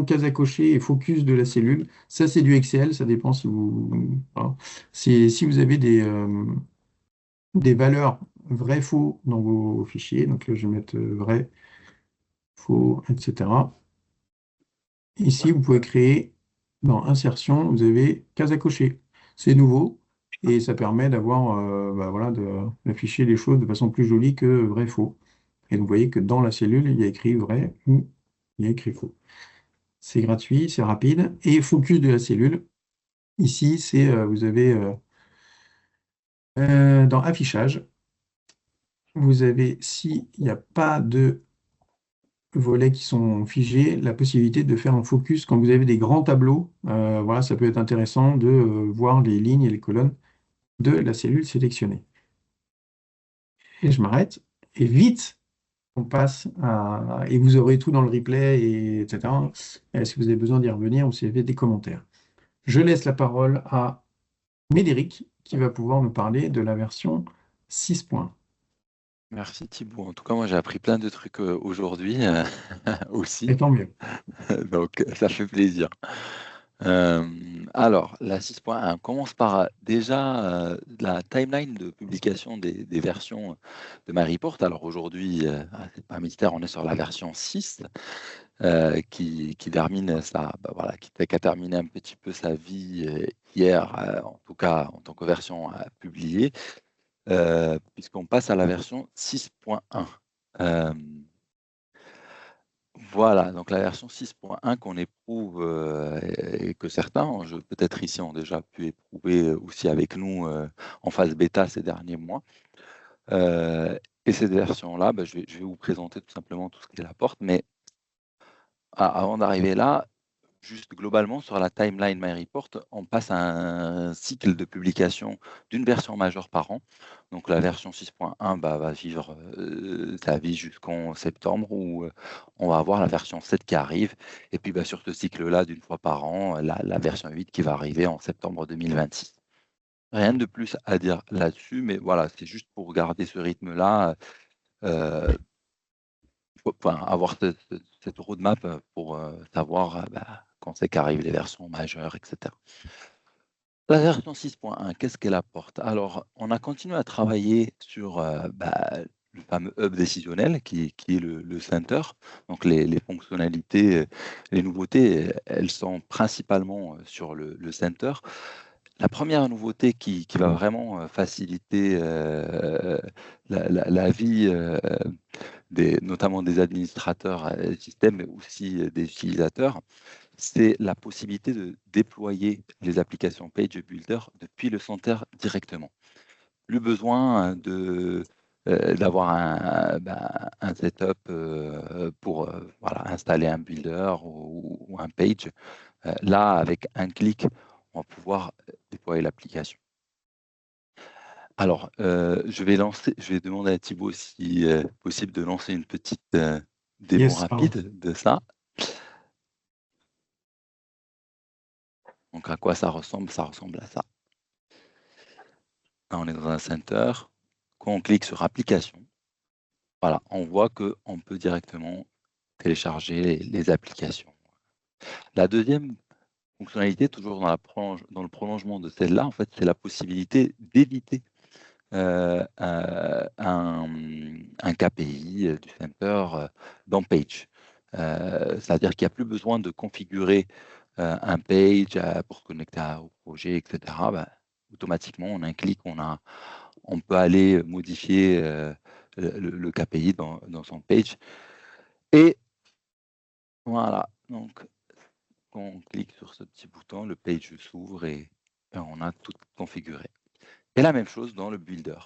cases à cocher et focus de la cellule. Ça, c'est du Excel, ça dépend si vous. Voilà. Si vous avez des valeurs vrai, faux dans vos fichiers, donc là, je vais mettre vrai, faux, etc. Ici, vous pouvez créer, dans Insertion, vous avez cases à cocher. C'est nouveau et ça permet d'avoir, voilà, d'afficher les choses de façon plus jolie que vrai, faux. Et vous voyez que dans la cellule, il y a écrit vrai ou il y a écrit faux. C'est gratuit, c'est rapide. Et focus de la cellule. Ici, vous avez dans affichage, vous avez, s'il n'y a pas de volets qui sont figés, la possibilité de faire un focus quand vous avez des grands tableaux. Voilà, ça peut être intéressant de voir les lignes et les colonnes de la cellule sélectionnée. Et je m'arrête. Et vite, on passe à... Et vous aurez tout dans le replay, etc. Si vous avez besoin d'y revenir ou si vous avez des commentaires. Je laisse la parole à Médéric qui va pouvoir me parler de la version 6.1. Merci Thibaut. En tout cas, moi j'ai appris plein de trucs aujourd'hui aussi. Et tant mieux. Donc ça fait plaisir. Alors, la 6.1 commence par déjà la timeline de publication des versions de MyReport. Alors aujourd'hui, c'est pas un mystère, on est sur la version 6 qui termine voilà, qui a terminé un petit peu sa vie hier, en tout cas en tant que version publiée, puisqu'on passe à la version 6.1. Voilà, donc la version 6.1 qu'on éprouve et que certains, peut-être ici, ont déjà pu éprouver aussi avec nous en phase bêta ces derniers mois. Et cette version-là, je vais vous présenter tout simplement tout ce qu'elle apporte. Mais avant d'arriver là, juste globalement, sur la timeline MyReport, on passe à un cycle de publication d'une version majeure par an. Donc la version 6.1 va vivre sa vie jusqu'en septembre, où on va avoir la version 7 qui arrive. Et puis sur ce cycle-là, d'une fois par an, la version 8 qui va arriver en septembre 2026. Rien de plus à dire là-dessus, mais voilà, c'est juste pour garder ce rythme-là, avoir cette roadmap pour savoir quand c'est qu'arrivent les versions majeures, etc. La version 6.1, qu'est-ce qu'elle apporte? Alors, on a continué à travailler sur le fameux hub décisionnel qui est le center. Donc, les fonctionnalités, les nouveautés, elles sont principalement sur le center. La première nouveauté qui va vraiment faciliter la vie notamment des administrateurs système, mais aussi des utilisateurs, c'est la possibilité de déployer les applications Page Builder depuis le center directement. Plus besoin d'avoir un setup pour installer un builder ou un page. Là, avec un clic, on va pouvoir déployer l'application. Alors, je vais demander à Thibaut si possible de lancer une petite démo Yes, pardon. rapide de ça. Donc, à quoi ça ressemble? Ça ressemble à ça. Là, on est dans un center. Quand on clique sur application, voilà, on voit qu'on peut directement télécharger les applications. La deuxième fonctionnalité, toujours dans le prolongement de celle-là, en fait, c'est la possibilité d'éditer un KPI du center dans Page. C'est-à-dire qu'il n'y a plus besoin de configurer un page pour se connecter au projet, etc. Automatiquement, on a un clic, on peut aller modifier le KPI dans son page. Et voilà, donc quand on clique sur ce petit bouton, le page s'ouvre et on a tout configuré. Et la même chose dans le builder.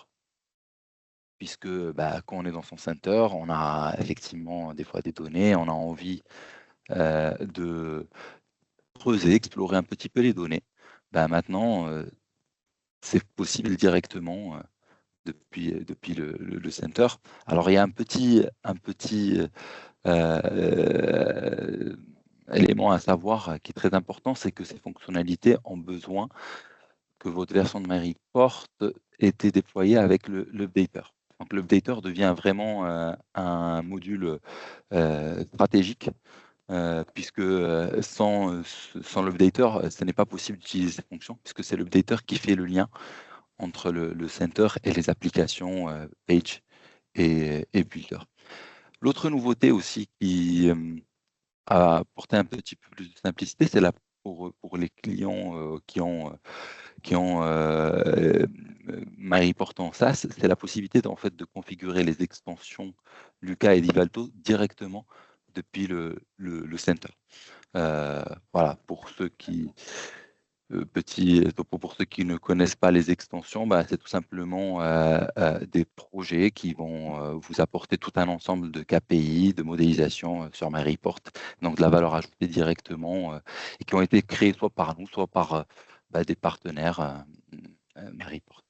Puisque quand on est dans son center, on a effectivement des fois des données, on a envie de creuser, explorer un petit peu les données. Maintenant, c'est possible directement depuis le center. Alors, il y a un petit élément à savoir qui est très important, c'est que ces fonctionnalités ont besoin que votre version de MyReport ait été déployée avec l'updater. Donc, l'updater devient vraiment un module stratégique, puisque sans l'updater, ce n'est pas possible d'utiliser ces fonctions, puisque c'est l'updater qui fait le lien entre le center et les applications Page et Builder. L'autre nouveauté aussi qui a apporté un petit peu plus de simplicité, c'est pour les clients qui ont MyReport en SaaS, c'est la possibilité de configurer les extensions Lucas et Divalto directement depuis le center. Voilà, pour ceux qui ne connaissent pas les extensions, c'est tout simplement des projets qui vont vous apporter tout un ensemble de KPI, de modélisation sur MyReport, donc de la valeur ajoutée directement, et qui ont été créés soit par nous, soit par des partenaires MyReport.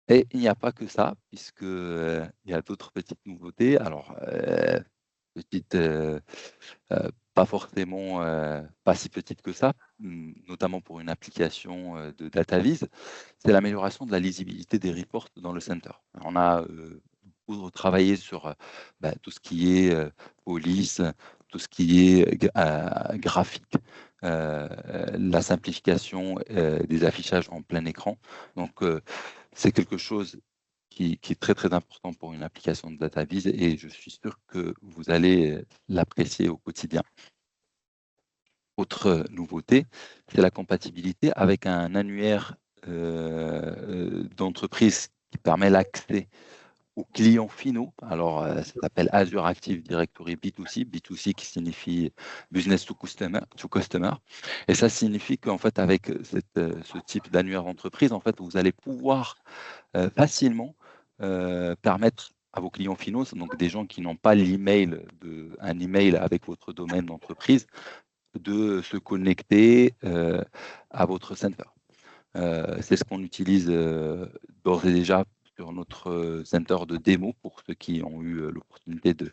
Et il n'y a pas que ça, puisque il y a d'autres petites nouveautés. Alors, petites, pas forcément pas si petite que ça, notamment pour une application de DataVis, c'est l'amélioration de la lisibilité des reports dans le center. On a beaucoup travaillé sur tout ce qui est police, tout ce qui est graphique, la simplification des affichages en plein écran. Donc, c'est quelque chose qui est très très important pour une application de DataVis et je suis sûr que vous allez l'apprécier au quotidien. Autre nouveauté, c'est la compatibilité avec un annuaire d'entreprise qui permet l'accès aux clients finaux. Alors, ça s'appelle Azure Active Directory B2C, B2C qui signifie Business to Customer. Et ça signifie qu'en fait, avec ce type d'annuaire d'entreprise, en fait, vous allez pouvoir facilement permettre à vos clients finaux, donc des gens qui n'ont pas un email avec votre domaine d'entreprise, de se connecter à votre center. C'est ce qu'on utilise d'ores et déjà sur notre center de démo pour ceux qui ont eu l'opportunité de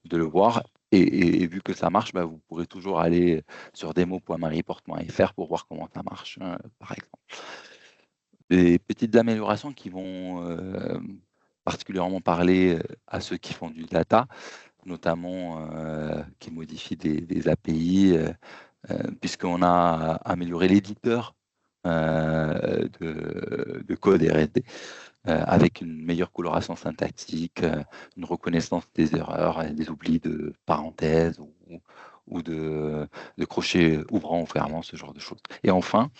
le voir. Et vu que ça marche, vous pourrez toujours aller sur demo.myreport.fr pour voir comment ça marche, par exemple. des petites améliorations qui vont particulièrement parler à ceux qui font du data, notamment qui modifient des API, puisqu'on a amélioré l'éditeur de code R&D avec une meilleure coloration syntaxique, une reconnaissance des erreurs, des oublis de parenthèses ou de crochets ouvrant ou fermant, ce genre de choses. Et enfin,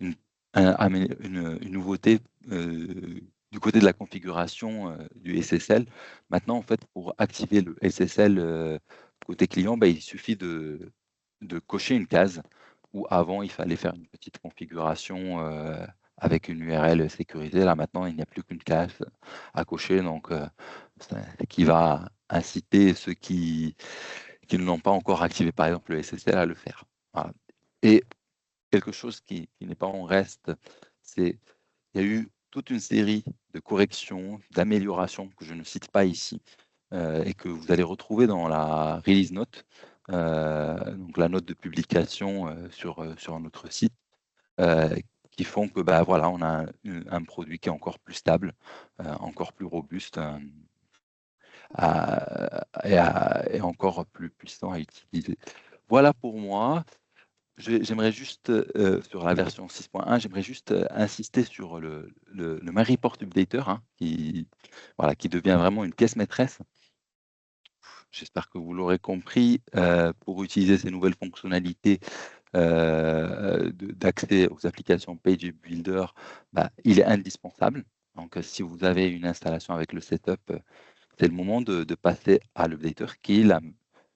une, une nouveauté du côté de la configuration du SSL. Maintenant, en fait, pour activer le SSL côté client, il suffit de cocher une case où avant, il fallait faire une petite configuration avec une URL sécurisée. Là, maintenant, il n'y a plus qu'une case à cocher, donc qui va inciter ceux qui ne l'ont pas encore activé, par exemple, le SSL à le faire. Voilà. Et quelque chose qui n'est pas en reste, c'est il y a eu toute une série de corrections, d'améliorations que je ne cite pas ici et que vous allez retrouver dans la release note, donc la note de publication sur notre site, qui font que voilà, on a un produit qui est encore plus stable, encore plus robuste et encore plus puissant à utiliser. Voilà pour moi. J'aimerais juste, sur la version 6.1, j'aimerais juste insister sur le My Report Updater, hein, qui devient vraiment une pièce maîtresse. J'espère que vous l'aurez compris, pour utiliser ces nouvelles fonctionnalités d'accès aux applications Page Builder, il est indispensable. Donc, si vous avez une installation avec le setup, c'est le moment de passer à l'updater, qui est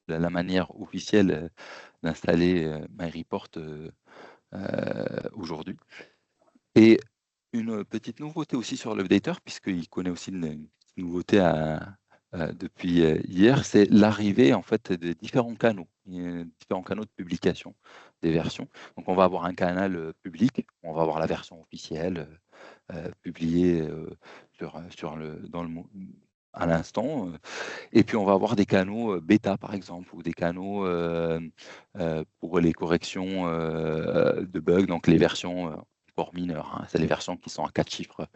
la manière officielle d'installer MyReport aujourd'hui. Et une petite nouveauté aussi sur l'updater, puisqu'il connaît aussi une nouveauté depuis hier, c'est l'arrivée en fait de différents canaux de publication des versions. Donc on va avoir un canal public, on va avoir la version officielle publiée à l'instant. Et puis on va avoir des canaux bêta par exemple, ou des canaux pour les corrections de bugs, donc les versions encore mineures, hein. C'est les versions qui sont à 4 chiffres,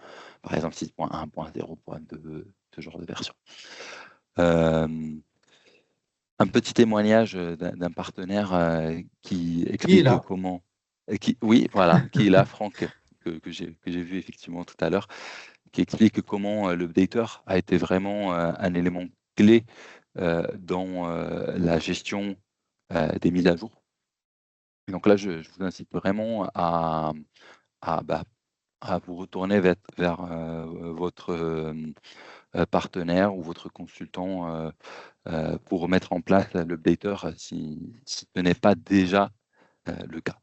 par exemple 6.1, 0.2, ce genre de version. Un petit témoignage d'un partenaire qui explique comment... oui, voilà, qui est là, Franck, que j'ai vu effectivement tout à l'heure, qui explique comment l'updater a été vraiment un élément clé dans la gestion des mises à jour. Et donc là, je vous incite vraiment à vous retourner vers votre partenaire ou votre consultant pour mettre en place l'updater si ce n'est pas déjà le cas.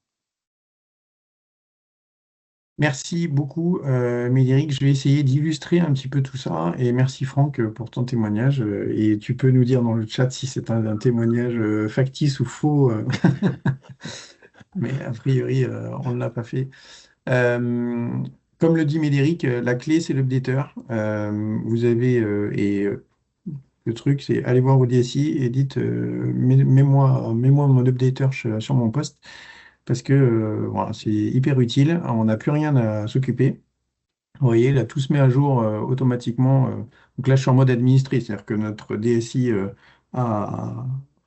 Merci beaucoup, Médéric. Je vais essayer d'illustrer un petit peu tout ça. Et merci, Franck, pour ton témoignage. Et tu peux nous dire dans le chat si c'est un témoignage factice ou faux. Mais a priori, on ne l'a pas fait. Comme le dit Médéric, la clé, c'est l'updater. Vous avez, le truc, c'est aller voir vos DSI et dites mets-moi mon updater sur mon poste parce que voilà, c'est hyper utile. On n'a plus rien à s'occuper. Vous voyez, là, tout se met à jour automatiquement. Donc là, je suis en mode administré, c'est-à-dire que notre DSI a,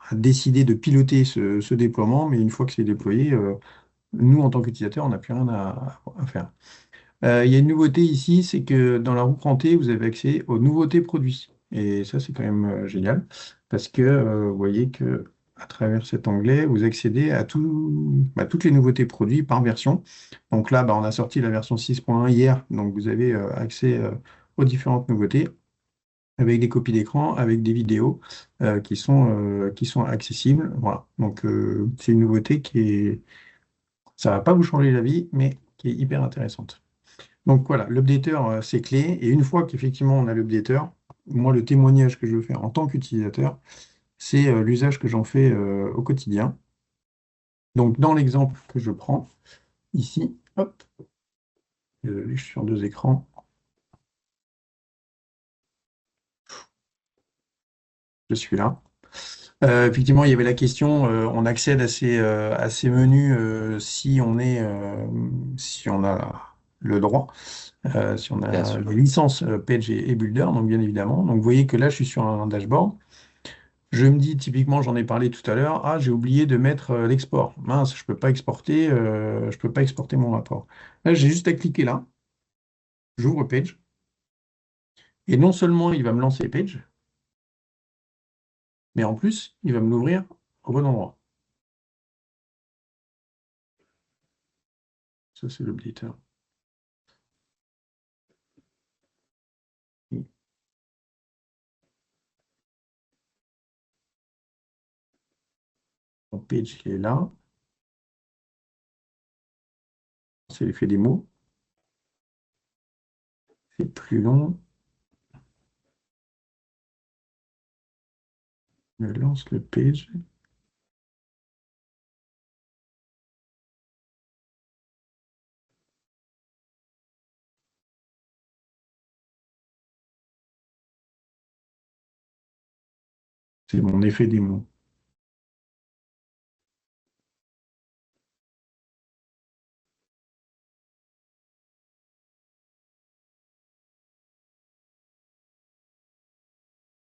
a décidé de piloter ce déploiement, mais une fois que c'est déployé, nous, en tant qu'utilisateurs, on n'a plus rien à faire. Il y a une nouveauté ici, c'est que dans la roue crantée, vous avez accès aux nouveautés produits. Et ça, c'est quand même génial, parce que vous voyez que à travers cet onglet, vous accédez à toutes les nouveautés produits par version. Donc là, on a sorti la version 6.1 hier, donc vous avez accès aux différentes nouveautés, avec des copies d'écran, avec des vidéos qui sont accessibles. Voilà. Donc c'est une nouveauté ça va pas vous changer la vie, mais qui est hyper intéressante. Donc voilà, l'updater, c'est clé. Et une fois qu'effectivement on a l'updater, moi, le témoignage que je veux faire en tant qu'utilisateur, c'est l'usage que j'en fais au quotidien. Donc dans l'exemple que je prends ici, hop, je suis sur 2 écrans. Je suis là. Effectivement, il y avait la question, on accède à ces menus si on a le droit, si on Bien a sûr. les licences Page et Builder, donc bien évidemment. Donc vous voyez que là, je suis sur un dashboard. Je me dis, typiquement, j'en ai parlé tout à l'heure, ah, j'ai oublié de mettre l'export. Mince, je peux pas exporter mon rapport. Là, j'ai juste à cliquer là, j'ouvre Page, et non seulement il va me lancer Page, mais en plus, il va me l'ouvrir au bon endroit. Ça, c'est l'updater. Mon Page, il est là. C'est l'effet des mots. C'est plus long. Je lance le Page. C'est mon effet des mots.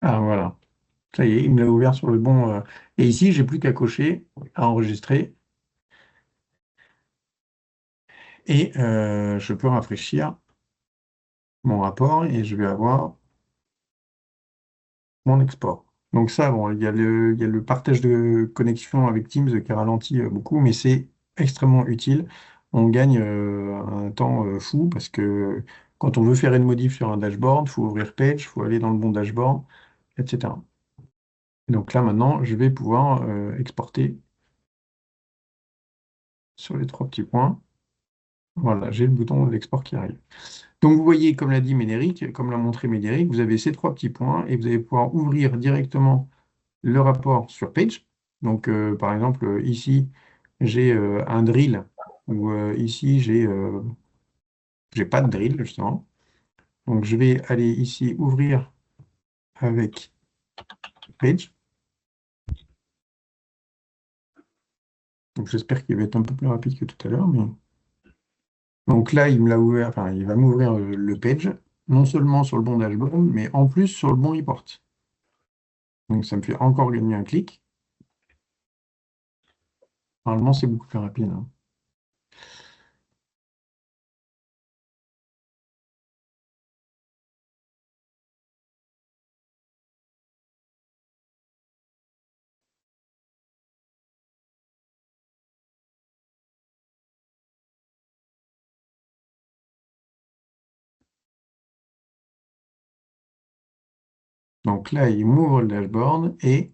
Ah, voilà. Ça y est, il me l'a ouvert sur le bon. Et ici, j'ai plus qu'à cocher, à enregistrer. Et je peux rafraîchir mon rapport et je vais avoir mon export. Donc ça, bon, il y a le partage de connexion avec Teams qui ralentit beaucoup, mais c'est extrêmement utile. On gagne un temps fou parce que quand on veut faire une modif sur un dashboard, il faut ouvrir Page, il faut aller dans le bon dashboard, etc. Donc là, maintenant, je vais pouvoir exporter sur les trois petits points. Voilà, j'ai le bouton d'export qui arrive. Donc vous voyez, comme l'a dit Médéric, comme l'a montré Médéric, vous avez ces trois petits points et vous allez pouvoir ouvrir directement le rapport sur Page. Donc par exemple, ici, j'ai un drill, ou ici, j'ai pas de drill, justement. Donc je vais aller ici ouvrir avec Page. Donc j'espère qu'il va être un peu plus rapide que tout à l'heure. Donc là, il me l'a ouvert, enfin, il va m'ouvrir le Page, non seulement sur le bon dashboard, mais en plus sur le bon report. Donc ça me fait encore gagner un clic. Normalement, c'est beaucoup plus rapide, hein. Donc là, il m'ouvre le dashboard et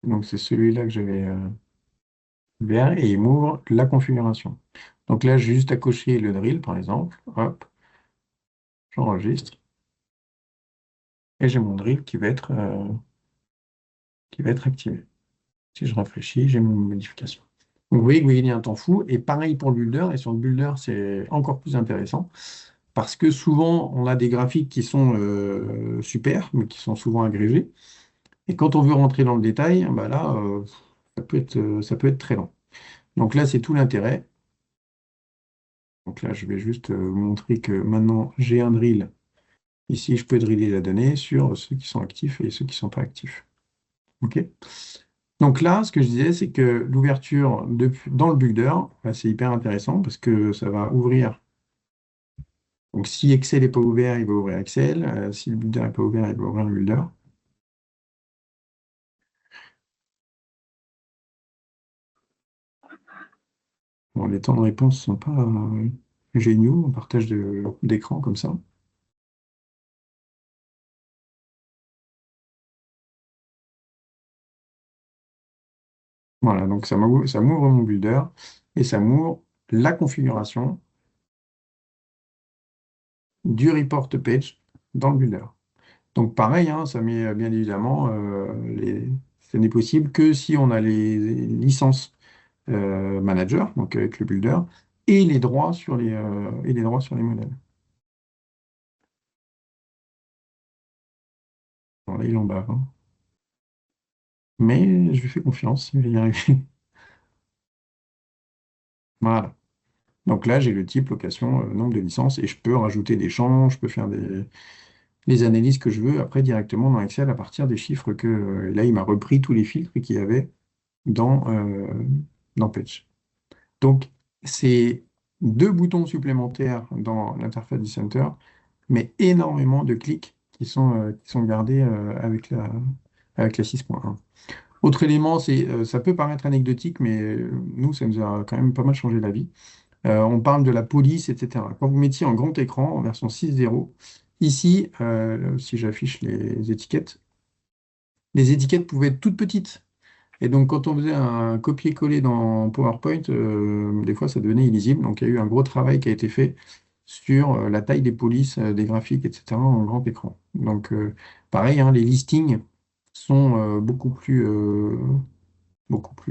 donc c'est celui-là que j'avais ouvert et il m'ouvre la configuration. Donc là, j'ai juste à cocher le drill, par exemple. Hop, j'enregistre et j'ai mon drill qui va être activé. Si je rafraîchis, j'ai mon modification. Donc vous voyez que vous gagnez un temps fou. Et pareil pour le builder. Et sur le builder, c'est encore plus intéressant. Parce que souvent, on a des graphiques qui sont super, mais qui sont souvent agrégés. Et quand on veut rentrer dans le détail, bah là, ça peut être très long. Donc là, c'est tout l'intérêt. Donc là, je vais juste vous montrer que maintenant, j'ai un drill. Ici, je peux driller la donnée sur ceux qui sont actifs et ceux qui ne sont pas actifs. OK? Donc là, ce que je disais, c'est que l'ouverture dans le builder, bah, c'est hyper intéressant parce que ça va ouvrir. Donc si Excel n'est pas ouvert, il va ouvrir Excel. Si le builder n'est pas ouvert, il va ouvrir le builder. Bon, les temps de réponse ne sont pas géniaux en partage d'écran comme ça. Voilà, donc ça m'ouvre mon builder et ça m'ouvre la configuration du report page dans le builder. Donc pareil, hein, ça met bien évidemment, ce n'est possible que si on a les licences manager, donc avec le builder, et les droits sur les modèles. Bon, là, il en bave, hein. Mais je lui fais confiance, il va y arriver. Voilà. Donc là, j'ai le type location, nombre de licences, et je peux rajouter des champs, je peux faire les analyses que je veux après directement dans Excel à partir des chiffres que là, il m'a repris tous les filtres qu'il y avait dans Page. Donc, c'est deux boutons supplémentaires dans l'interface du Center, mais énormément de clics qui sont gardés avec la 6.1. Autre élément, ça peut paraître anecdotique, mais nous, ça nous a quand même pas mal changé la vie. On parle de la police, etc. Quand vous mettiez en grand écran, en version 6.0, ici, si j'affiche les étiquettes pouvaient être toutes petites. Et donc, quand on faisait un copier-coller dans PowerPoint, des fois, ça devenait illisible. Donc, il y a eu un gros travail qui a été fait sur la taille des polices, des graphiques, etc., en grand écran. Donc, pareil, hein, les listings sont beaucoup plus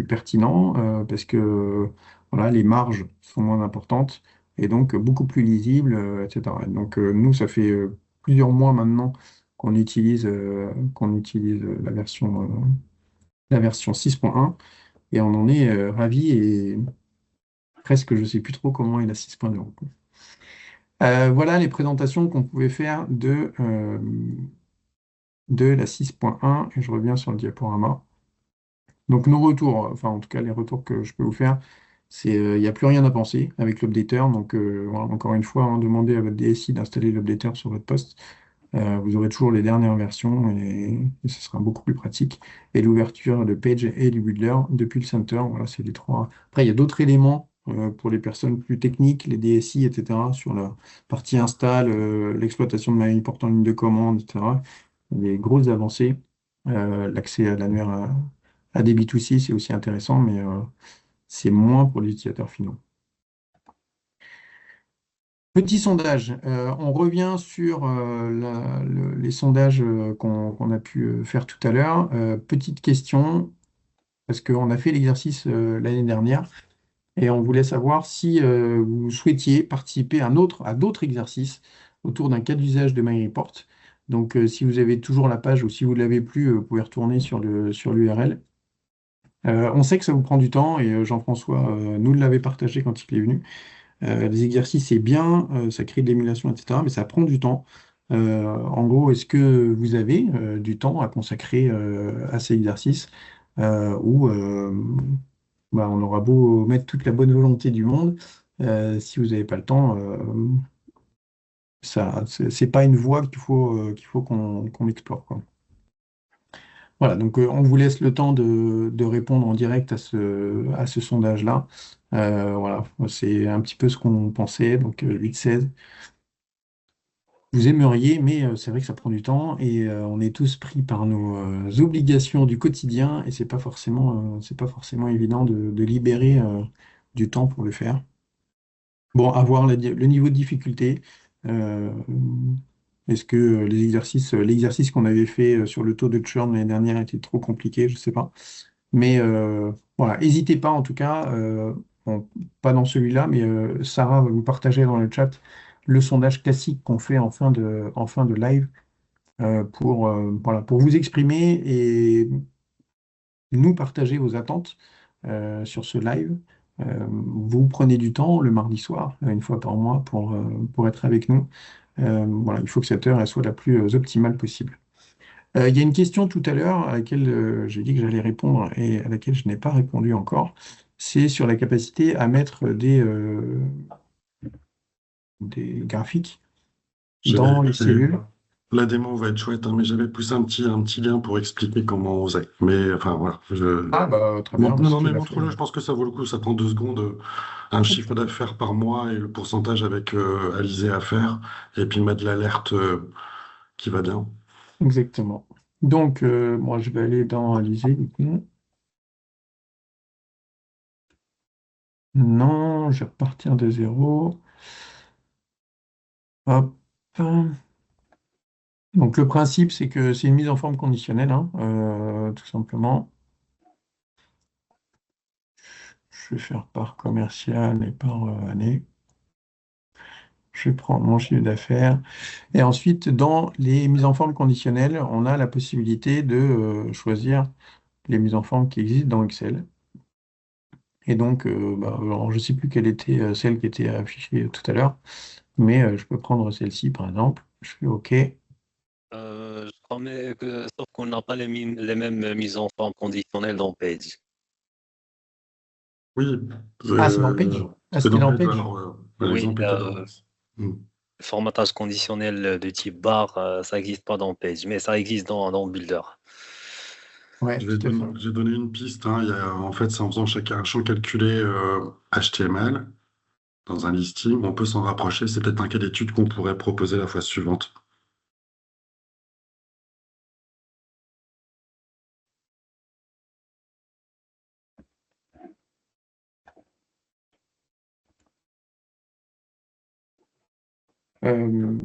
pertinents parce que voilà, les marges sont moins importantes et donc beaucoup plus lisibles, etc. Et donc, nous, ça fait plusieurs mois maintenant qu'on utilise la version 6.1 et on en est ravi et presque je ne sais plus trop comment est la 6.0. Voilà les présentations qu'on pouvait faire de la 6.1 et je reviens sur le diaporama. Donc nos retours, enfin en tout cas les retours que je peux vous faire, c'est il n'y a plus rien à penser avec l'updater. Donc voilà, encore une fois, hein, demandez à votre DSI d'installer l'updater sur votre poste. Vous aurez toujours les dernières versions et ce sera beaucoup plus pratique. Et l'ouverture de Page et du Builder depuis le Center, voilà, c'est les trois. Après, il y a d'autres éléments pour les personnes plus techniques, les DSI, etc., sur la partie install, l'exploitation de MyReport en ligne de commande, etc. Des grosses avancées. L'accès à l'annuaire à des B2C, c'est aussi intéressant, mais c'est moins pour les utilisateurs finaux. Petit sondage, on revient sur les sondages qu'on a pu faire tout à l'heure. Petite question, parce qu'on a fait l'exercice l'année dernière et on voulait savoir si vous souhaitiez participer à d'autres exercices autour d'un cas d'usage de MyReport. Donc, si vous avez toujours la page ou si vous ne l'avez plus, vous pouvez retourner sur l'URL. On sait que ça vous prend du temps et Jean-François nous l'avait partagé quand il est venu. Les exercices, c'est bien, ça crée de l'émulation, etc., mais ça prend du temps. En gros, est-ce que vous avez du temps à consacrer à ces exercices ou bah, on aura beau mettre toute la bonne volonté du monde, si vous n'avez pas le temps, c'est pas une voie qu'il faut qu'on explore, quoi. Voilà, donc on vous laisse le temps de répondre en direct à ce sondage-là. Voilà, c'est un petit peu ce qu'on pensait, donc 8-16. Vous aimeriez, mais c'est vrai que ça prend du temps et on est tous pris par nos obligations du quotidien et c'est pas forcément évident de libérer du temps pour le faire. Bon, à voir le niveau de difficulté. Euh, Est-ce que l'exercice qu'on avait fait sur le taux de churn l'année dernière était trop compliqué? Je ne sais pas. Mais voilà, n'hésitez pas en tout cas, bon, pas dans celui-là, mais Sarah va vous partager dans le chat le sondage classique qu'on fait en fin de live voilà, pour vous exprimer et nous partager vos attentes sur ce live. Vous prenez du temps le mardi soir, une fois par mois, pour être avec nous. Voilà, il faut que cette heure elle soit la plus optimale possible. Il y a une question tout à l'heure à laquelle j'ai dit que j'allais répondre et à laquelle je n'ai pas répondu encore. C'est sur la capacité à mettre des graphiques dans les cellules. La démo va être chouette, hein, mais j'avais poussé un petit lien pour expliquer comment on faisait. Mais enfin voilà. Ah bah très bien. Non, Si tu mais l'as montre-le, fait. je pense que ça vaut le coup. Ça prend 2 secondes. Un chiffre d'affaires par mois et le pourcentage avec Alizé à faire. Et puis mettre l'alerte qui va bien. Exactement. Donc, moi, je vais aller dans Alizé, du coup. Non, je vais repartir de zéro. Hop. Donc, le principe, c'est que c'est une mise en forme conditionnelle, hein, tout simplement. Je vais faire par commercial et par année. Je vais prendre mon chiffre d'affaires. Et ensuite, dans les mises en forme conditionnelles, on a la possibilité de choisir les mises en forme qui existent dans Excel. Et donc, alors, je ne sais plus quelle était celle qui était affichée tout à l'heure, mais je peux prendre celle-ci par exemple. Je fais OK. Je promets que, sauf qu'on n'a pas les mêmes mises en forme conditionnelles dans Page. Oui, Ah, c'est dans Page? Ah, c'est c'était dans dans Page. Page? Alors, Oui, l'exemple était dans. Hmm. le formatage conditionnel de type bar, ça n'existe pas dans Page, mais ça existe dans Builder. Ouais, Je vais tout à fait. je vais donner une piste, hein. En fait, c'est en faisant un champ calculé HTML dans un listing, on peut s'en rapprocher. C'est peut-être un cas d'étude qu'on pourrait proposer la fois suivante. Euh,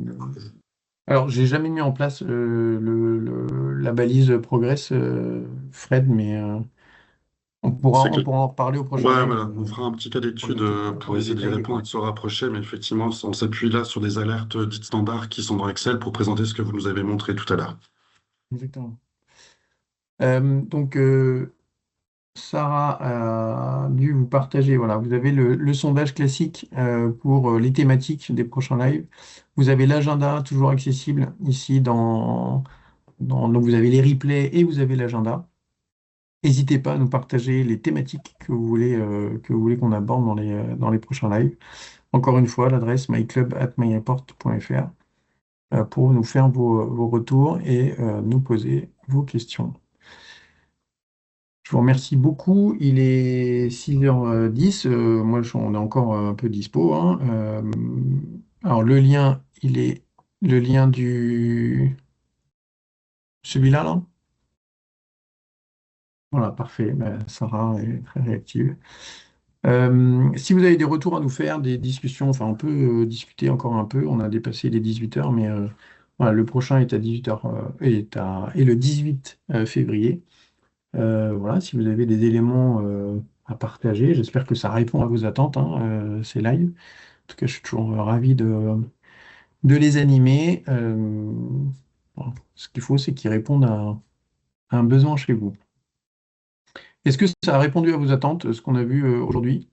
alors, j'ai jamais mis en place la balise Progress, Fred, mais C'est que on pourra en reparler au prochain Ouais, live voilà, on fera un petit cas d'étude pour pour les essayer d'y détails. répondre et de se rapprocher, mais effectivement, on s'appuie là sur des alertes dites standards qui sont dans Excel pour présenter ce que vous nous avez montré tout à l'heure. Exactement. Donc, Sarah a dû vous partager, voilà, vous avez le sondage classique pour les thématiques des prochains lives. Vous avez l'agenda toujours accessible ici donc vous avez les replays et vous avez l'agenda. N'hésitez pas à nous partager les thématiques que vous voulez qu'on aborde dans les prochains lives. Encore une fois, l'adresse myclub@myreport.fr pour nous faire vos retours et nous poser vos questions. Je vous remercie beaucoup. Il est 6h10. Moi, on est encore un peu dispo, hein. Alors, le lien, il est le lien du... Celui-là, là? Voilà, parfait. Ben, Sarah est très réactive. Si vous avez des retours à nous faire, des discussions, enfin, on peut discuter encore un peu. On a dépassé les 18h, mais voilà, le prochain est à 18h, est le 18 février. Voilà, si vous avez des éléments à partager, j'espère que ça répond à vos attentes, hein, ces lives. En tout cas, je suis toujours ravi de les animer. Voilà. Ce qu'il faut, c'est qu'ils répondent à un besoin chez vous. Est-ce que ça a répondu à vos attentes, ce qu'on a vu aujourd'hui?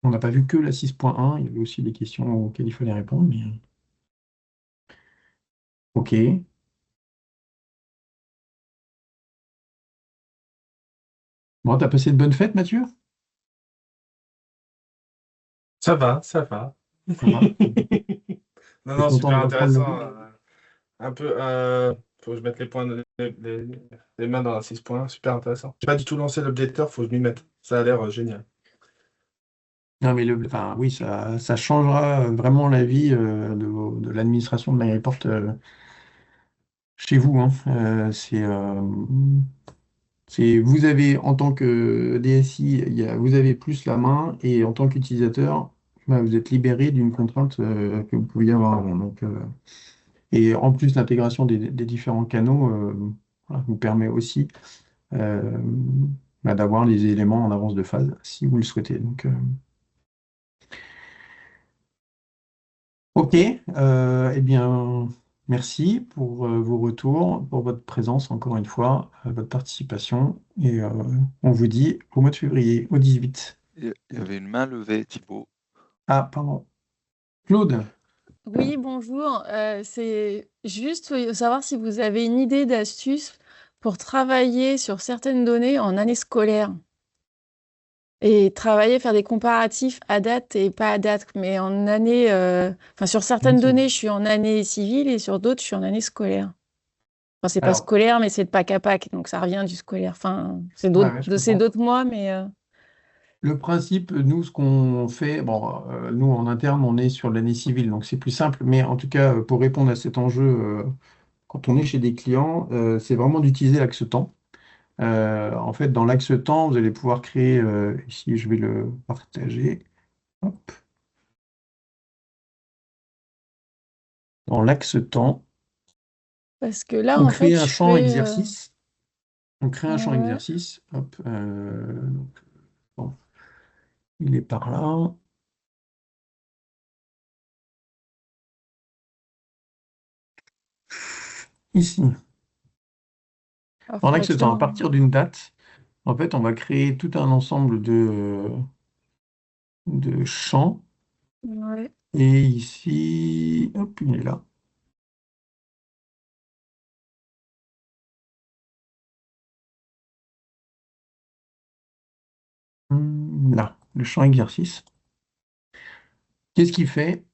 On n'a pas vu que la 6.1, il y avait aussi des questions auxquelles il fallait répondre, mais OK. Bon, t'as passé de bonnes fêtes, Mathieu? Ça va, ça va. Ça va? Non, T'es non, content super de reprendre le intéressant. rythme? Un peu, faut que je mette les mains dans la 6.1, super intéressant. J'ai pas du tout lancé l'updater, faut que je m'y mette. Ça a l'air génial. Non, mais enfin, oui, ça changera vraiment la vie de l'administration de MyReport chez vous, hein. Vous avez, en tant que DSI, vous avez plus la main, et en tant qu'utilisateur, bah, vous êtes libéré d'une contrainte que vous pouviez avoir avant. Donc, et en plus, l'intégration des différents canaux voilà, vous permet aussi euh, bah, d'avoir les éléments en avance de phase, si vous le souhaitez. Donc, OK, eh bien, merci pour vos retours, pour votre présence encore une fois, votre participation, et on vous dit au mois de février, au 18. Il y avait une main levée, Thibaut. Ah, pardon. Claude, Oui, bonjour. C'est juste savoir si vous avez une idée d'astuce pour travailler sur certaines données en année scolaire et travailler, faire des comparatifs à date et pas à date, mais en année, enfin sur certaines données, je suis en année civile et sur d'autres, je suis en année scolaire. Enfin, c'est pas alors, scolaire, mais c'est de Pâques à Pâques, donc ça revient du scolaire. Enfin, ouais, ouais, je c'est comprends. d'autres mois, mais Le principe, nous, ce qu'on fait, bon, nous, en interne, on est sur l'année civile, donc c'est plus simple, mais en tout cas, pour répondre à cet enjeu, quand on est chez des clients, c'est vraiment d'utiliser l'axe temps. En fait, dans l'axe temps, vous allez pouvoir créer, ici, je vais le partager. Hop. Dans l'axe temps, parce que là, on en fait, crée un je champ fais. exercice. On crée un champ Ouais. exercice. Hop, donc, bon, il est par là. Ici. Alors, En faudrait axe que je temps, à te... partir d'une date, en fait, on va créer tout un ensemble de champs. Ouais. Et ici, hop, il est là. Là, le champ exercice. Qu'est-ce qu'il fait?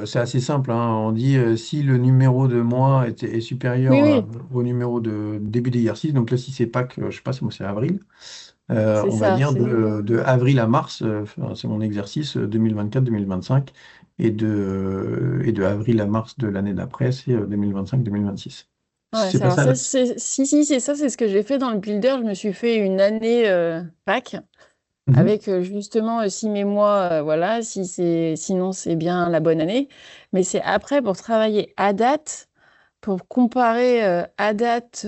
C'est assez simple, hein. On dit si le numéro de mois est Oui, supérieur oui, au numéro de début d'exercice, donc là si c'est Pâques, je sais pas, moi c'est avril, c'est on va ça. dire de avril à mars, enfin, c'est mon exercice 2024-2025, et de avril à mars de l'année d'après, c'est 2025-2026. Ouais, C'est pas alors ça ça, là? si, c'est ça, c'est ce que j'ai fait dans le Builder. Je me suis fait une année Pâques Mhm. avec justement si mes mois, voilà, sinon c'est bien la bonne année. Mais c'est après pour travailler à date, pour comparer à date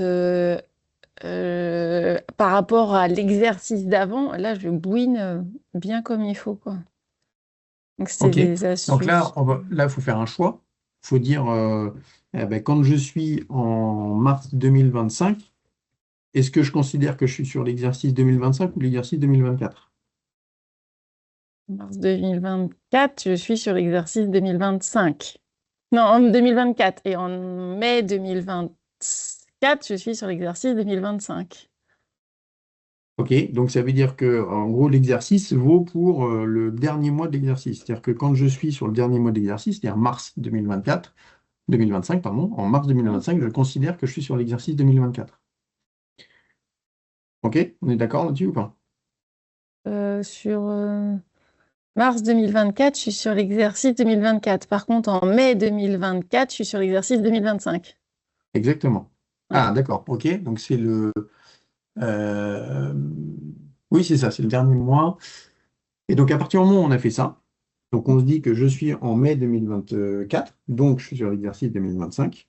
par rapport à l'exercice d'avant. Là, je bouine bien comme il faut, quoi. Donc c'était Ok. des Donc là, astuces. là, il faut faire un choix. Il faut dire, eh ben, quand je suis en mars 2025, est-ce que je considère que je suis sur l'exercice 2025 ou l'exercice 2024? Mars 2024, je suis sur l'exercice 2025. Non, en 2024. Et en mai 2024, je suis sur l'exercice 2025. Ok, donc ça veut dire que en gros l'exercice vaut pour le dernier mois de l'exercice. C'est-à-dire que quand je suis sur le dernier mois de l'exercice, c'est-à-dire mars 2025, pardon, en mars 2025, je considère que je suis sur l'exercice 2024. Ok, on est d'accord là-dessus ou pas? Sur mars 2024, je suis sur l'exercice 2024. Par contre, en mai 2024, je suis sur l'exercice 2025. Exactement. Ouais. Ah, d'accord, ok, donc c'est le... euh, oui, c'est ça, c'est le dernier mois. Et donc à partir du moment où on a fait ça, donc on se dit que je suis en mai 2024, donc je suis sur l'exercice 2025.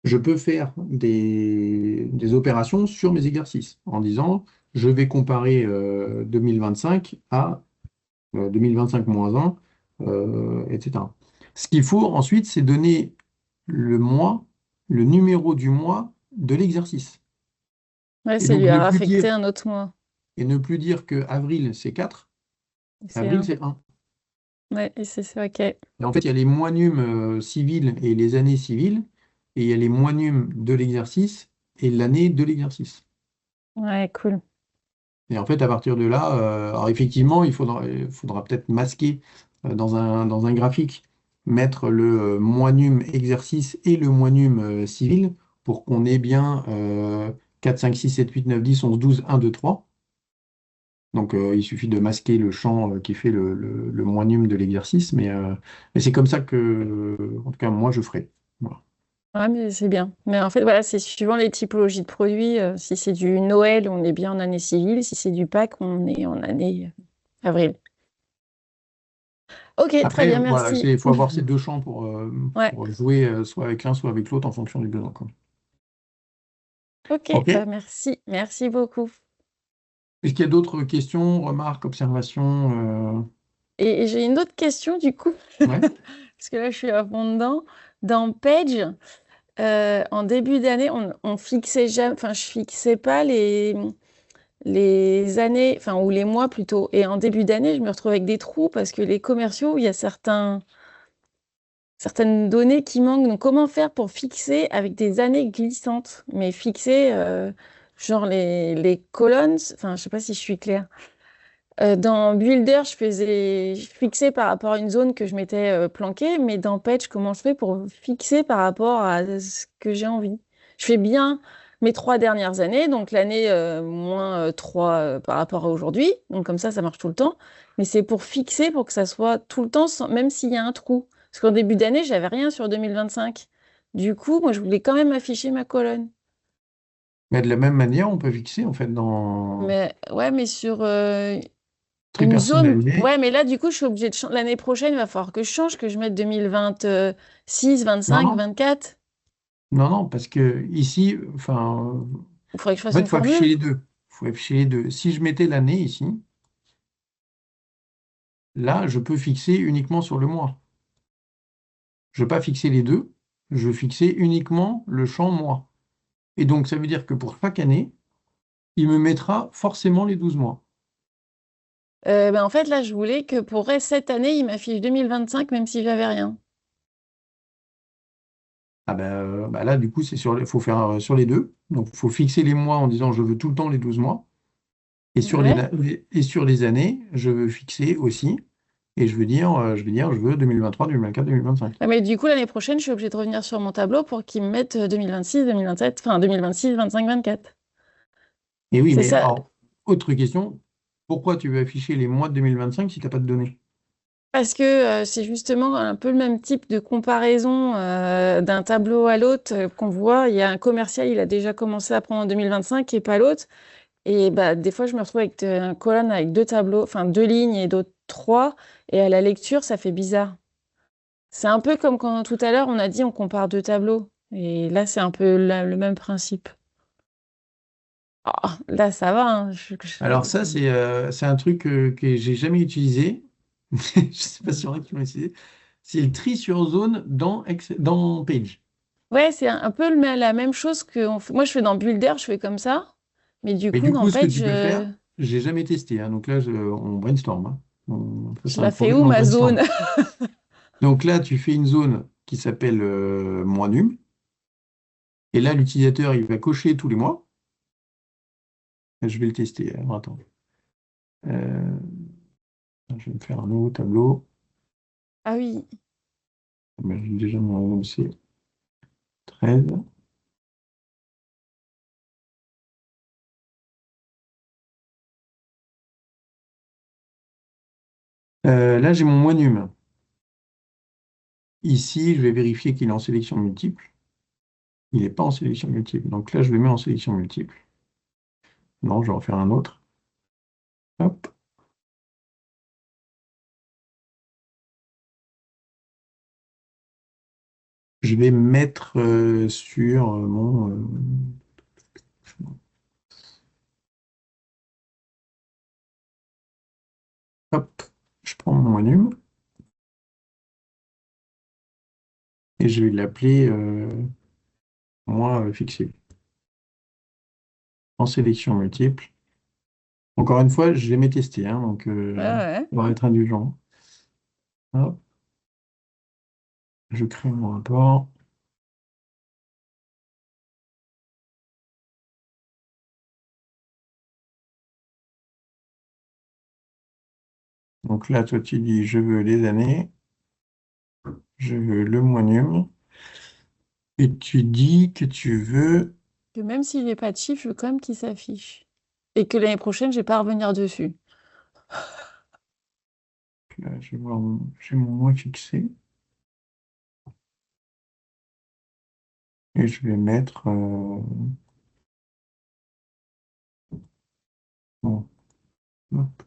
Je peux faire des opérations sur mes exercices en disant je vais comparer 2025 à 2025 moins 1, etc. Ce qu'il faut ensuite, c'est donner le mois, le numéro du mois de l'exercice. Ouais, Et c'est donc lui a affecté un autre mois. ne plus dire que avril c'est 4, C'est avril un. c'est 1. Ouais, et c'est ça, ok. Et en fait, il y a les mois-num civils et les années civiles, et il y a les mois-num de l'exercice et l'année de l'exercice. Ouais, cool. Et en fait, à partir de là, alors effectivement, il faudra peut-être masquer dans un graphique, mettre le mois-num exercice et le mois-num civil pour qu'on ait bien 4, 5, 6, 7, 8, 9, 10, 11, 12, 1, 2, 3. Donc il suffit de masquer le champ qui fait le mois-num de l'exercice, mais c'est comme ça que, en tout cas, moi, je ferai. Voilà. Ouais, mais c'est bien. Mais en fait, voilà, c'est suivant les typologies de produits. Si c'est du Noël, on est bien en année civile. Si c'est du Pâques, on est en année avril. Ok, très Après, bien, voilà, merci. il faut avoir ces deux champs Ouais, pour jouer soit avec l'un, soit avec l'autre en fonction du besoin, quoi. ok, OK? bah merci. Merci beaucoup. Est-ce qu'il y a d'autres questions, remarques, observations? Et j'ai une autre question du coup, Ouais. parce que là, je suis à fond dedans. Dans Page, en début d'année, on fixait jamais, enfin, je fixais pas les années, enfin, ou les mois plutôt. Et en début d'année, je me retrouve avec des trous parce que les commerciaux, il y a certaines données qui manquent. Donc, comment faire pour fixer avec des années glissantes, mais fixer, genre les colonnes, enfin, je sais pas si je suis claire. Dans Builder, je fixais par rapport à une zone que je m'étais planquée, mais dans Page, comment je fais pour fixer par rapport à ce que j'ai envie? Je fais bien mes 3 dernières années, donc l'année moins 3 par rapport à aujourd'hui, donc comme ça marche tout le temps. Mais c'est pour fixer, pour que ça soit tout le temps, même s'il y a un trou. Parce qu'en début d'année, j'avais rien sur 2025. Du coup, moi, je voulais quand même afficher ma colonne. Mais de la même manière, on peut fixer en fait dans Mais ouais, mais sur très une zone, personnalisé. ouais, mais là, du coup, je suis obligée de changer. L'année prochaine, il va falloir que je change, que je mette 2026, Non, 25, non, 24. non, non, parce que ici, enfin, Il faudrait que je en fasse fait, une il faut afficher formule. les deux. Il faut afficher les deux. Si je mettais l'année ici, là, je peux fixer uniquement sur le mois. Je ne veux pas fixer les deux, je veux fixer uniquement le champ mois. Et donc, ça veut dire que pour chaque année, il me mettra forcément les 12 mois. En fait, là, je voulais que pour cette année, il m'affiche 2025, même si j'avais rien. Ah bah là, du coup, faut faire sur les deux. Donc, il faut fixer les mois en disant je veux tout le temps les 12 mois. Et sur Ouais. et sur les années, je veux fixer aussi. Et je veux 2023, 2024, 2025. Ah, mais du coup, l'année prochaine, je suis obligée de revenir sur mon tableau pour qu'il me mette 2026, 2027, enfin 2026, 25, 24. Et oui, C'est mais ça. alors, autre question, pourquoi tu veux afficher les mois de 2025 si tu n'as pas de données? Parce que c'est justement un peu le même type de comparaison d'un tableau à l'autre qu'on voit. Il y a un commercial, il a déjà commencé à prendre en 2025 et pas l'autre. Et bah, des fois, je me retrouve avec une colonne avec deux tableaux, enfin deux lignes et d'autres trois. Et à la lecture, ça fait bizarre. C'est un peu comme quand tout à l'heure, on a dit on compare deux tableaux. Et là, c'est un peu le même principe. Ah, là, ça va, hein. Alors ça, c'est un truc que j'ai jamais utilisé. Je ne sais pas si on a qui l'ont utilisé. C'est le tri sur zone dans Page. Ouais, c'est un peu la même chose que moi, je fais dans Builder, je fais comme ça. Mais du Mais coup, du dans coup, ce que Page, tu peux faire, j'ai jamais testé, hein. Donc là, on brainstorm, hein. Ça, je c'est un la fais projet, où, on ma brainstorm. zone? Donc là, tu fais une zone qui s'appelle mois num. Et là, l'utilisateur, il va cocher tous les mois. Je vais le tester. Alors, attends. Euh, je vais me faire un nouveau tableau. Ah oui. Ben, j'ai déjà mon MC 13. Là, j'ai mon mois num. Ici, je vais vérifier qu'il est en sélection multiple. Il n'est pas en sélection multiple. Donc là, je le mets en sélection multiple. Non, je vais en faire un autre. Hop. Je vais me mettre sur mon... hop. Je prends mon mois num et je vais l'appeler mois fixé. En sélection multiple. Encore une fois, je l'ai jamais testé, hein, donc Ouais, ouais. on va être indulgent. Hop. Je crée mon rapport. Donc là, toi, tu dis, je veux les années, je veux le mois num, et tu dis que tu veux, Que même s'il n'est pas de chiffre, je veux quand même qu'il s'affiche. Et que l'année prochaine, je vais pas à revenir dessus. là, j'ai mon mois fixé, et je vais mettre, bon, hop,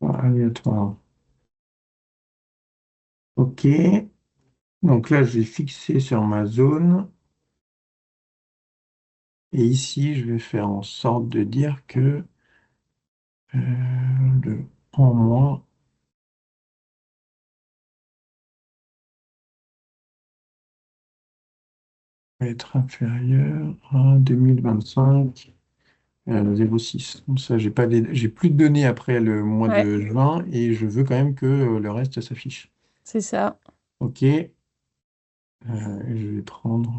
aléatoire. OK. Donc là, j'ai fixé sur ma zone, et ici, je vais faire en sorte de dire que le en mois va être inférieur à 2025. 0,6. Comme ça, j'ai plus de données après le mois Ouais, de juin et je veux quand même que le reste s'affiche. c'est ça. OK. Je vais prendre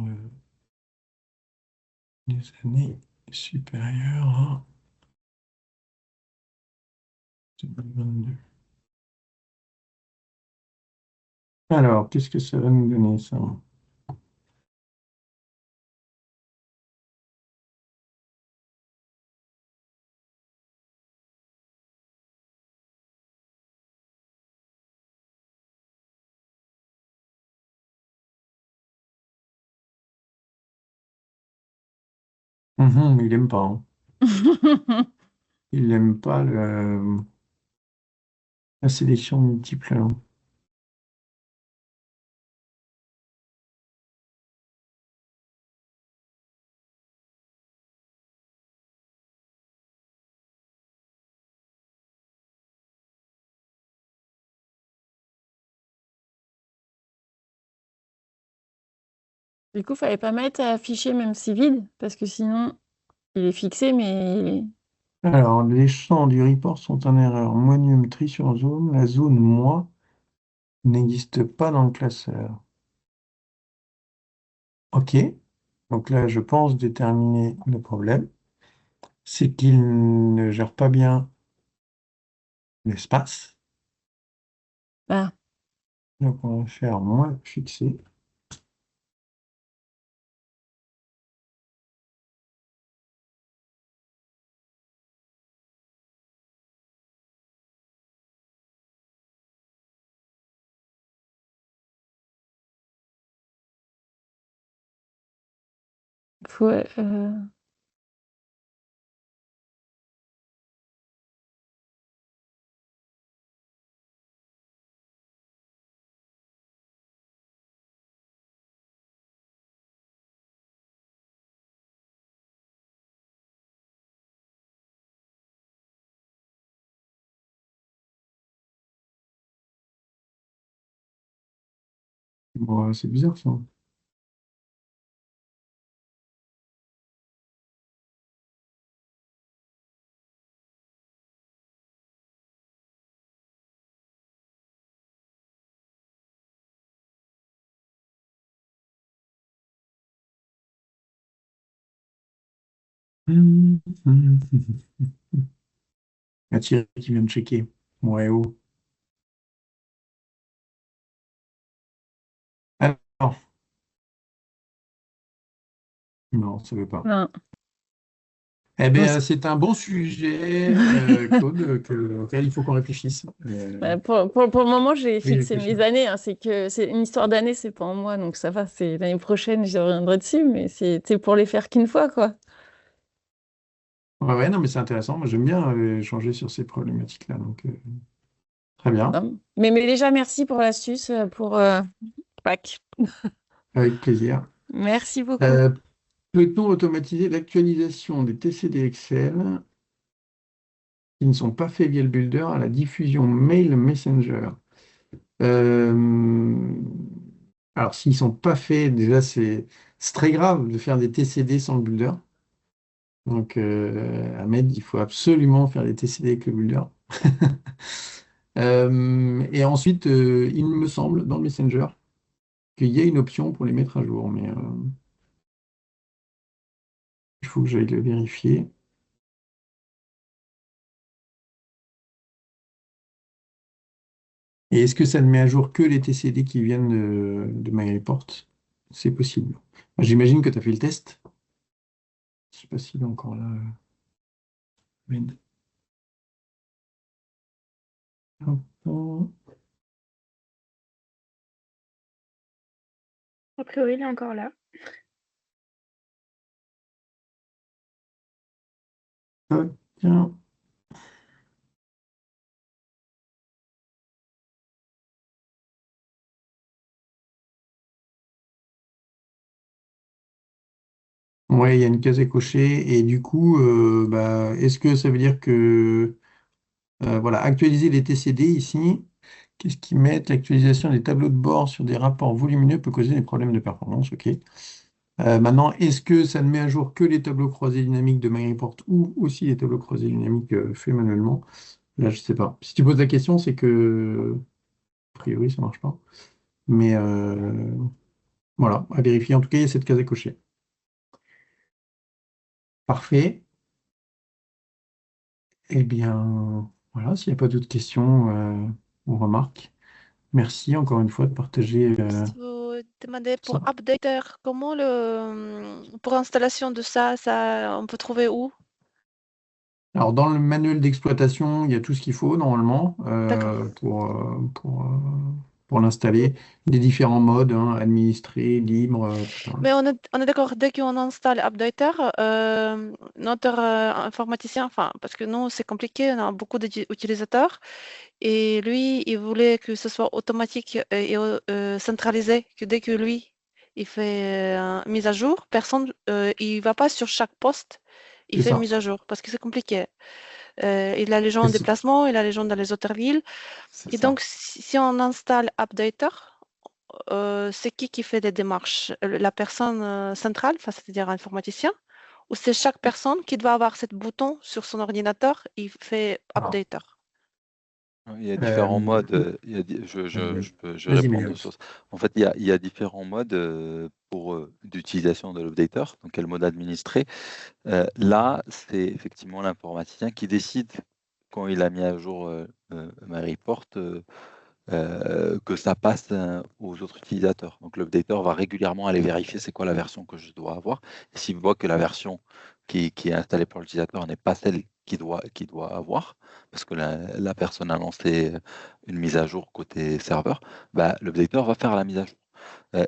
les années supérieures à 2022. Alors, qu'est-ce que ça va nous donner, ça? Il n'aime pas, hein. Il n'aime pas la sélection multiple, hein. Du coup, fallait pas mettre affiché même si vide, parce que sinon, il est fixé, mais Alors, les champs du report sont en erreur. Monumentry sur zone. La zone moi n'existe pas dans le classeur. OK. Donc là, je pense déterminer le problème. C'est qu'il ne gère pas bien l'espace. ah, Donc, on va faire moins fixé. faut, Bon, c'est bizarre ça. Hum, hum, hum. Il y a Thierry qui vient de checker. Ouais, oh. Alors, non, ça ne veut pas. non. Eh Donc, bien, c'est un bon sujet, Claude, auquel il faut qu'on réfléchisse. pour le moment, j'ai Oui, fixé réfléchir. mes années, hein, c'est que c'est une histoire d'année, c'est pas en mois, donc ça va. C'est l'année prochaine, j'y reviendrai dessus, mais c'est pour les faire qu'une fois, quoi. Ouais, ouais, non, mais c'est intéressant. Moi, j'aime bien échanger sur ces problématiques-là. Donc, très bien, Mais déjà, merci pour l'astuce, pour Pâques. avec plaisir. Merci beaucoup. Euh, Peut-on automatiser l'actualisation des TCD Excel qui ne sont pas faits via le builder à la diffusion mail Messenger? Euh, alors, s'ils ne sont pas faits, déjà, c'est très grave de faire des TCD sans le builder. Donc, Ahmed, il faut absolument faire des TCD avec le builder. Et ensuite, il me semble, dans le Messenger, qu'il y a une option pour les mettre à jour, mais il faut que j'aille le vérifier. Et est-ce que ça ne met à jour que les TCD qui viennent de MyReport? C'est possible. J'imagine que tu as fait le test. Je ne sais pas s'il est encore là. Ahmed. Hop. A priori, il est encore là. Tiens. Ouais, il y a une case à cocher. Et du coup, bah, est-ce que ça veut dire que voilà, actualiser les TCD ici, qu'est-ce qu'ils mettent? L'actualisation des tableaux de bord sur des rapports volumineux peut causer des problèmes de performance. OK. Maintenant, est-ce que ça ne met à jour que les tableaux croisés dynamiques de MyReport ou aussi les tableaux croisés dynamiques faits manuellement? Là, je ne sais pas. Si tu poses la question, c'est que, a priori, ça ne marche pas. Mais voilà, à vérifier. En tout cas, il y a cette case à cocher. Parfait. Eh bien, voilà, s'il n'y a pas d'autres questions ou remarques, merci encore une fois de partager Si vous demandez pour ça. updater, comment pour installation de ça, on peut trouver où? Alors, dans le manuel d'exploitation, il y a tout ce qu'il faut normalement D'accord. pour l'installer. Les différents modes, hein, administré, libre, etc. Mais on est d'accord, dès qu'on installe Updater, notre informaticien, enfin, parce que nous, c'est compliqué, on a beaucoup d'utilisateurs, et lui, il voulait que ce soit automatique et centralisé, que dès que lui, il fait une mise à jour, personne, il va pas sur chaque poste, il C'est fait une ça. mise à jour, parce que c'est compliqué. Il a les gens en C'est déplacement, il a les gens dans les autres villes. c'est Et ça. donc, si on installe Updater, c'est qui fait les démarches? La personne centrale, enfin, c'est-à-dire un informaticien, ou c'est chaque personne qui doit avoir ce bouton sur son ordinateur, il fait Alors, updater? Il y a différents euh, modes. Je vais vas-y, répondre Mélios. sur ça. En fait, il y a différents modes d'utilisation de l'updater. Donc, il y a le mode administré. Là, c'est effectivement l'informaticien qui décide, quand il a mis à jour MyReport, que ça passe aux autres utilisateurs. Donc, l'updater va régulièrement aller vérifier c'est quoi la version que je dois avoir. Et s'il voit que la version qui est installée par l'utilisateur n'est pas celle qu'il doit avoir, parce que la personne a lancé une mise à jour côté serveur, bah, l'updater va faire la mise à jour.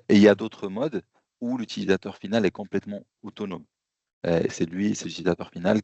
Et il y a d'autres modes où l'utilisateur final est complètement autonome. C'est l'utilisateur final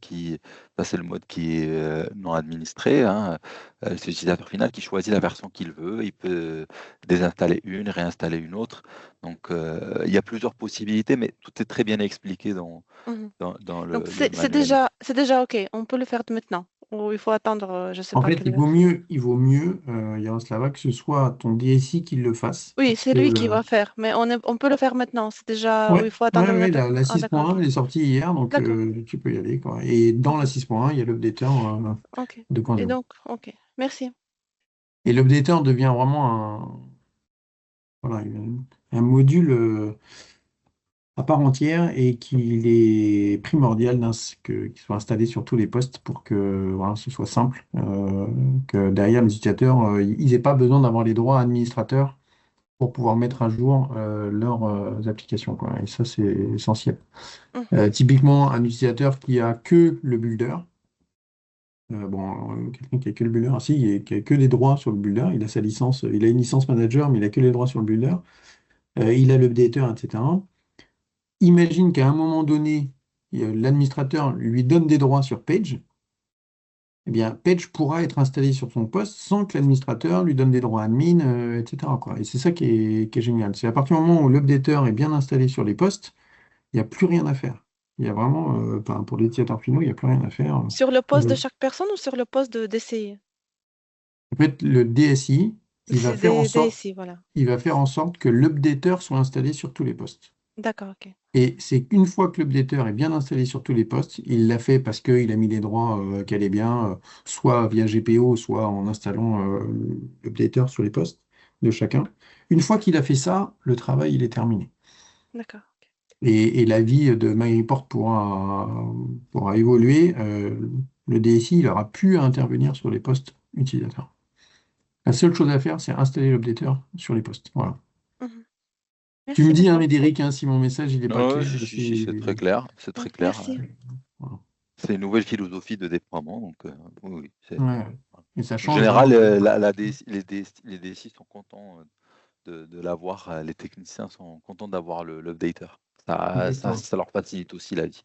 ça c'est le mode qui est non administré, hein. C'est l'utilisateur final qui choisit la version qu'il veut. Il peut désinstaller une, réinstaller une autre. Donc il y a plusieurs possibilités, mais tout est très bien expliqué dans Mhm. le Donc c'est manuel. déjà OK, on peut le faire maintenant. Ou il faut attendre, je sais En pas fait, quelle heure. il vaut mieux, Yaroslava, que ce soit ton DSI qui le fasse. Oui, Parce c'est que, lui qui va faire, mais on peut le faire maintenant. C'est déjà, ou ouais, il faut attendre une heure. la Ah, d'accord, 6.1, OK. elle est sortie hier, donc D'accord, tu peux y aller, quoi. Et dans OK, la 6.1, il y a l'updater OK. 2.0. Et donc, OK. Merci. Et l'updater devient vraiment voilà, un module à part entière et qu'il est primordial qu'il soit installé sur tous les postes pour que voilà, ce soit simple, que derrière les utilisateurs, ils n'aient pas besoin d'avoir les droits administrateurs pour pouvoir mettre à jour leurs applications, quoi. Et ça, c'est essentiel. Mhm. Typiquement, un utilisateur qui a que le builder, quelqu'un qui a que le builder, qui a que les droits sur le builder, il a sa licence, il a une licence manager, mais il a que les droits sur le builder, il a l'updater, etc. Imagine qu'à un moment donné, l'administrateur lui donne des droits sur Page, eh bien, Page pourra être installé sur son poste sans que l'administrateur lui donne des droits admin, etc., quoi. Et c'est ça qui est génial. C'est à partir du moment où l'updater est bien installé sur les postes, il n'y a plus rien à faire. Il y a vraiment, pour les utilisateurs finaux, il n'y a plus rien à faire. Sur le poste de Euh, chaque personne ou sur le poste de DCI? En fait, le DSI, C'est des DSI, voilà. il va faire en sorte que l'updater soit installé sur tous les postes. D'accord, OK. Et c'est qu'une fois que l'updater est bien installé sur tous les postes, il l'a fait parce qu'il a mis les droits qu'elle est bien, soit via GPO, soit en installant l'updater sur les postes de chacun. Une fois qu'il a fait ça, le travail, il est terminé. D'accord. OK. Et la vie de MyReport pourra évoluer. Le DSI, il aura pu intervenir sur les postes utilisateurs. La seule chose à faire, c'est installer l'updater sur les postes. Voilà. Mhm. Tu me Merci dis, hein, beaucoup. Médéric, hein, si mon message il n'est pas Non, clair. si, c'est très clair. C'est très clair. Merci. Voilà. C'est une nouvelle philosophie de déploiement. Donc, oui. Ouais. Et ça En change général, vraiment. les DSI sont contents de l'avoir. Les techniciens sont contents d'avoir l'updater. Ça leur facilite aussi la vie.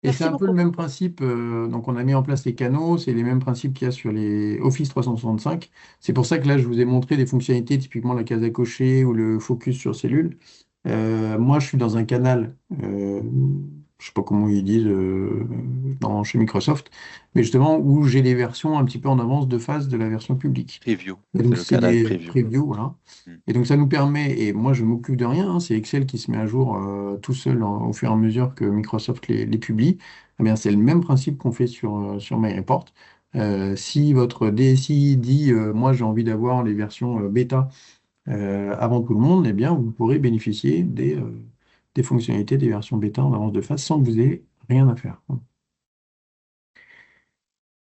Et c'est Merci un peu le beaucoup. même principe. Donc, on a mis en place les canaux. C'est les mêmes principes qu'il y a sur les Office 365. C'est pour ça que là, je vous ai montré des fonctionnalités, typiquement la case à cocher ou le focus sur cellule. Moi, je suis dans un canal, je sais pas comment ils disent chez Microsoft, mais justement où j'ai les versions un petit peu en avance de phase de la version publique. Preview. Et C'est donc, le c'est canal des preview. previews, voilà. Mm. Et donc, ça nous permet, et moi, je ne m'occupe de rien, hein, c'est Excel qui se met à jour tout seul au fur et à mesure que Microsoft les publie. Eh bien, c'est le même principe qu'on fait sur MyReport. Si votre DSI dit, moi, j'ai envie d'avoir les versions bêta avant tout le monde, eh bien, vous pourrez bénéficier des fonctionnalités des versions bêta en avance de phase sans que vous ayez rien à faire.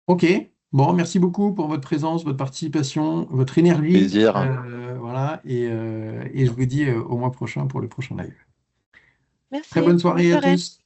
OK. Bon, merci beaucoup pour votre présence, votre participation, votre énergie. Plaisir. Voilà. Et je vous dis au mois prochain pour le prochain live. Merci. Très bonne soirée à soirée. tous.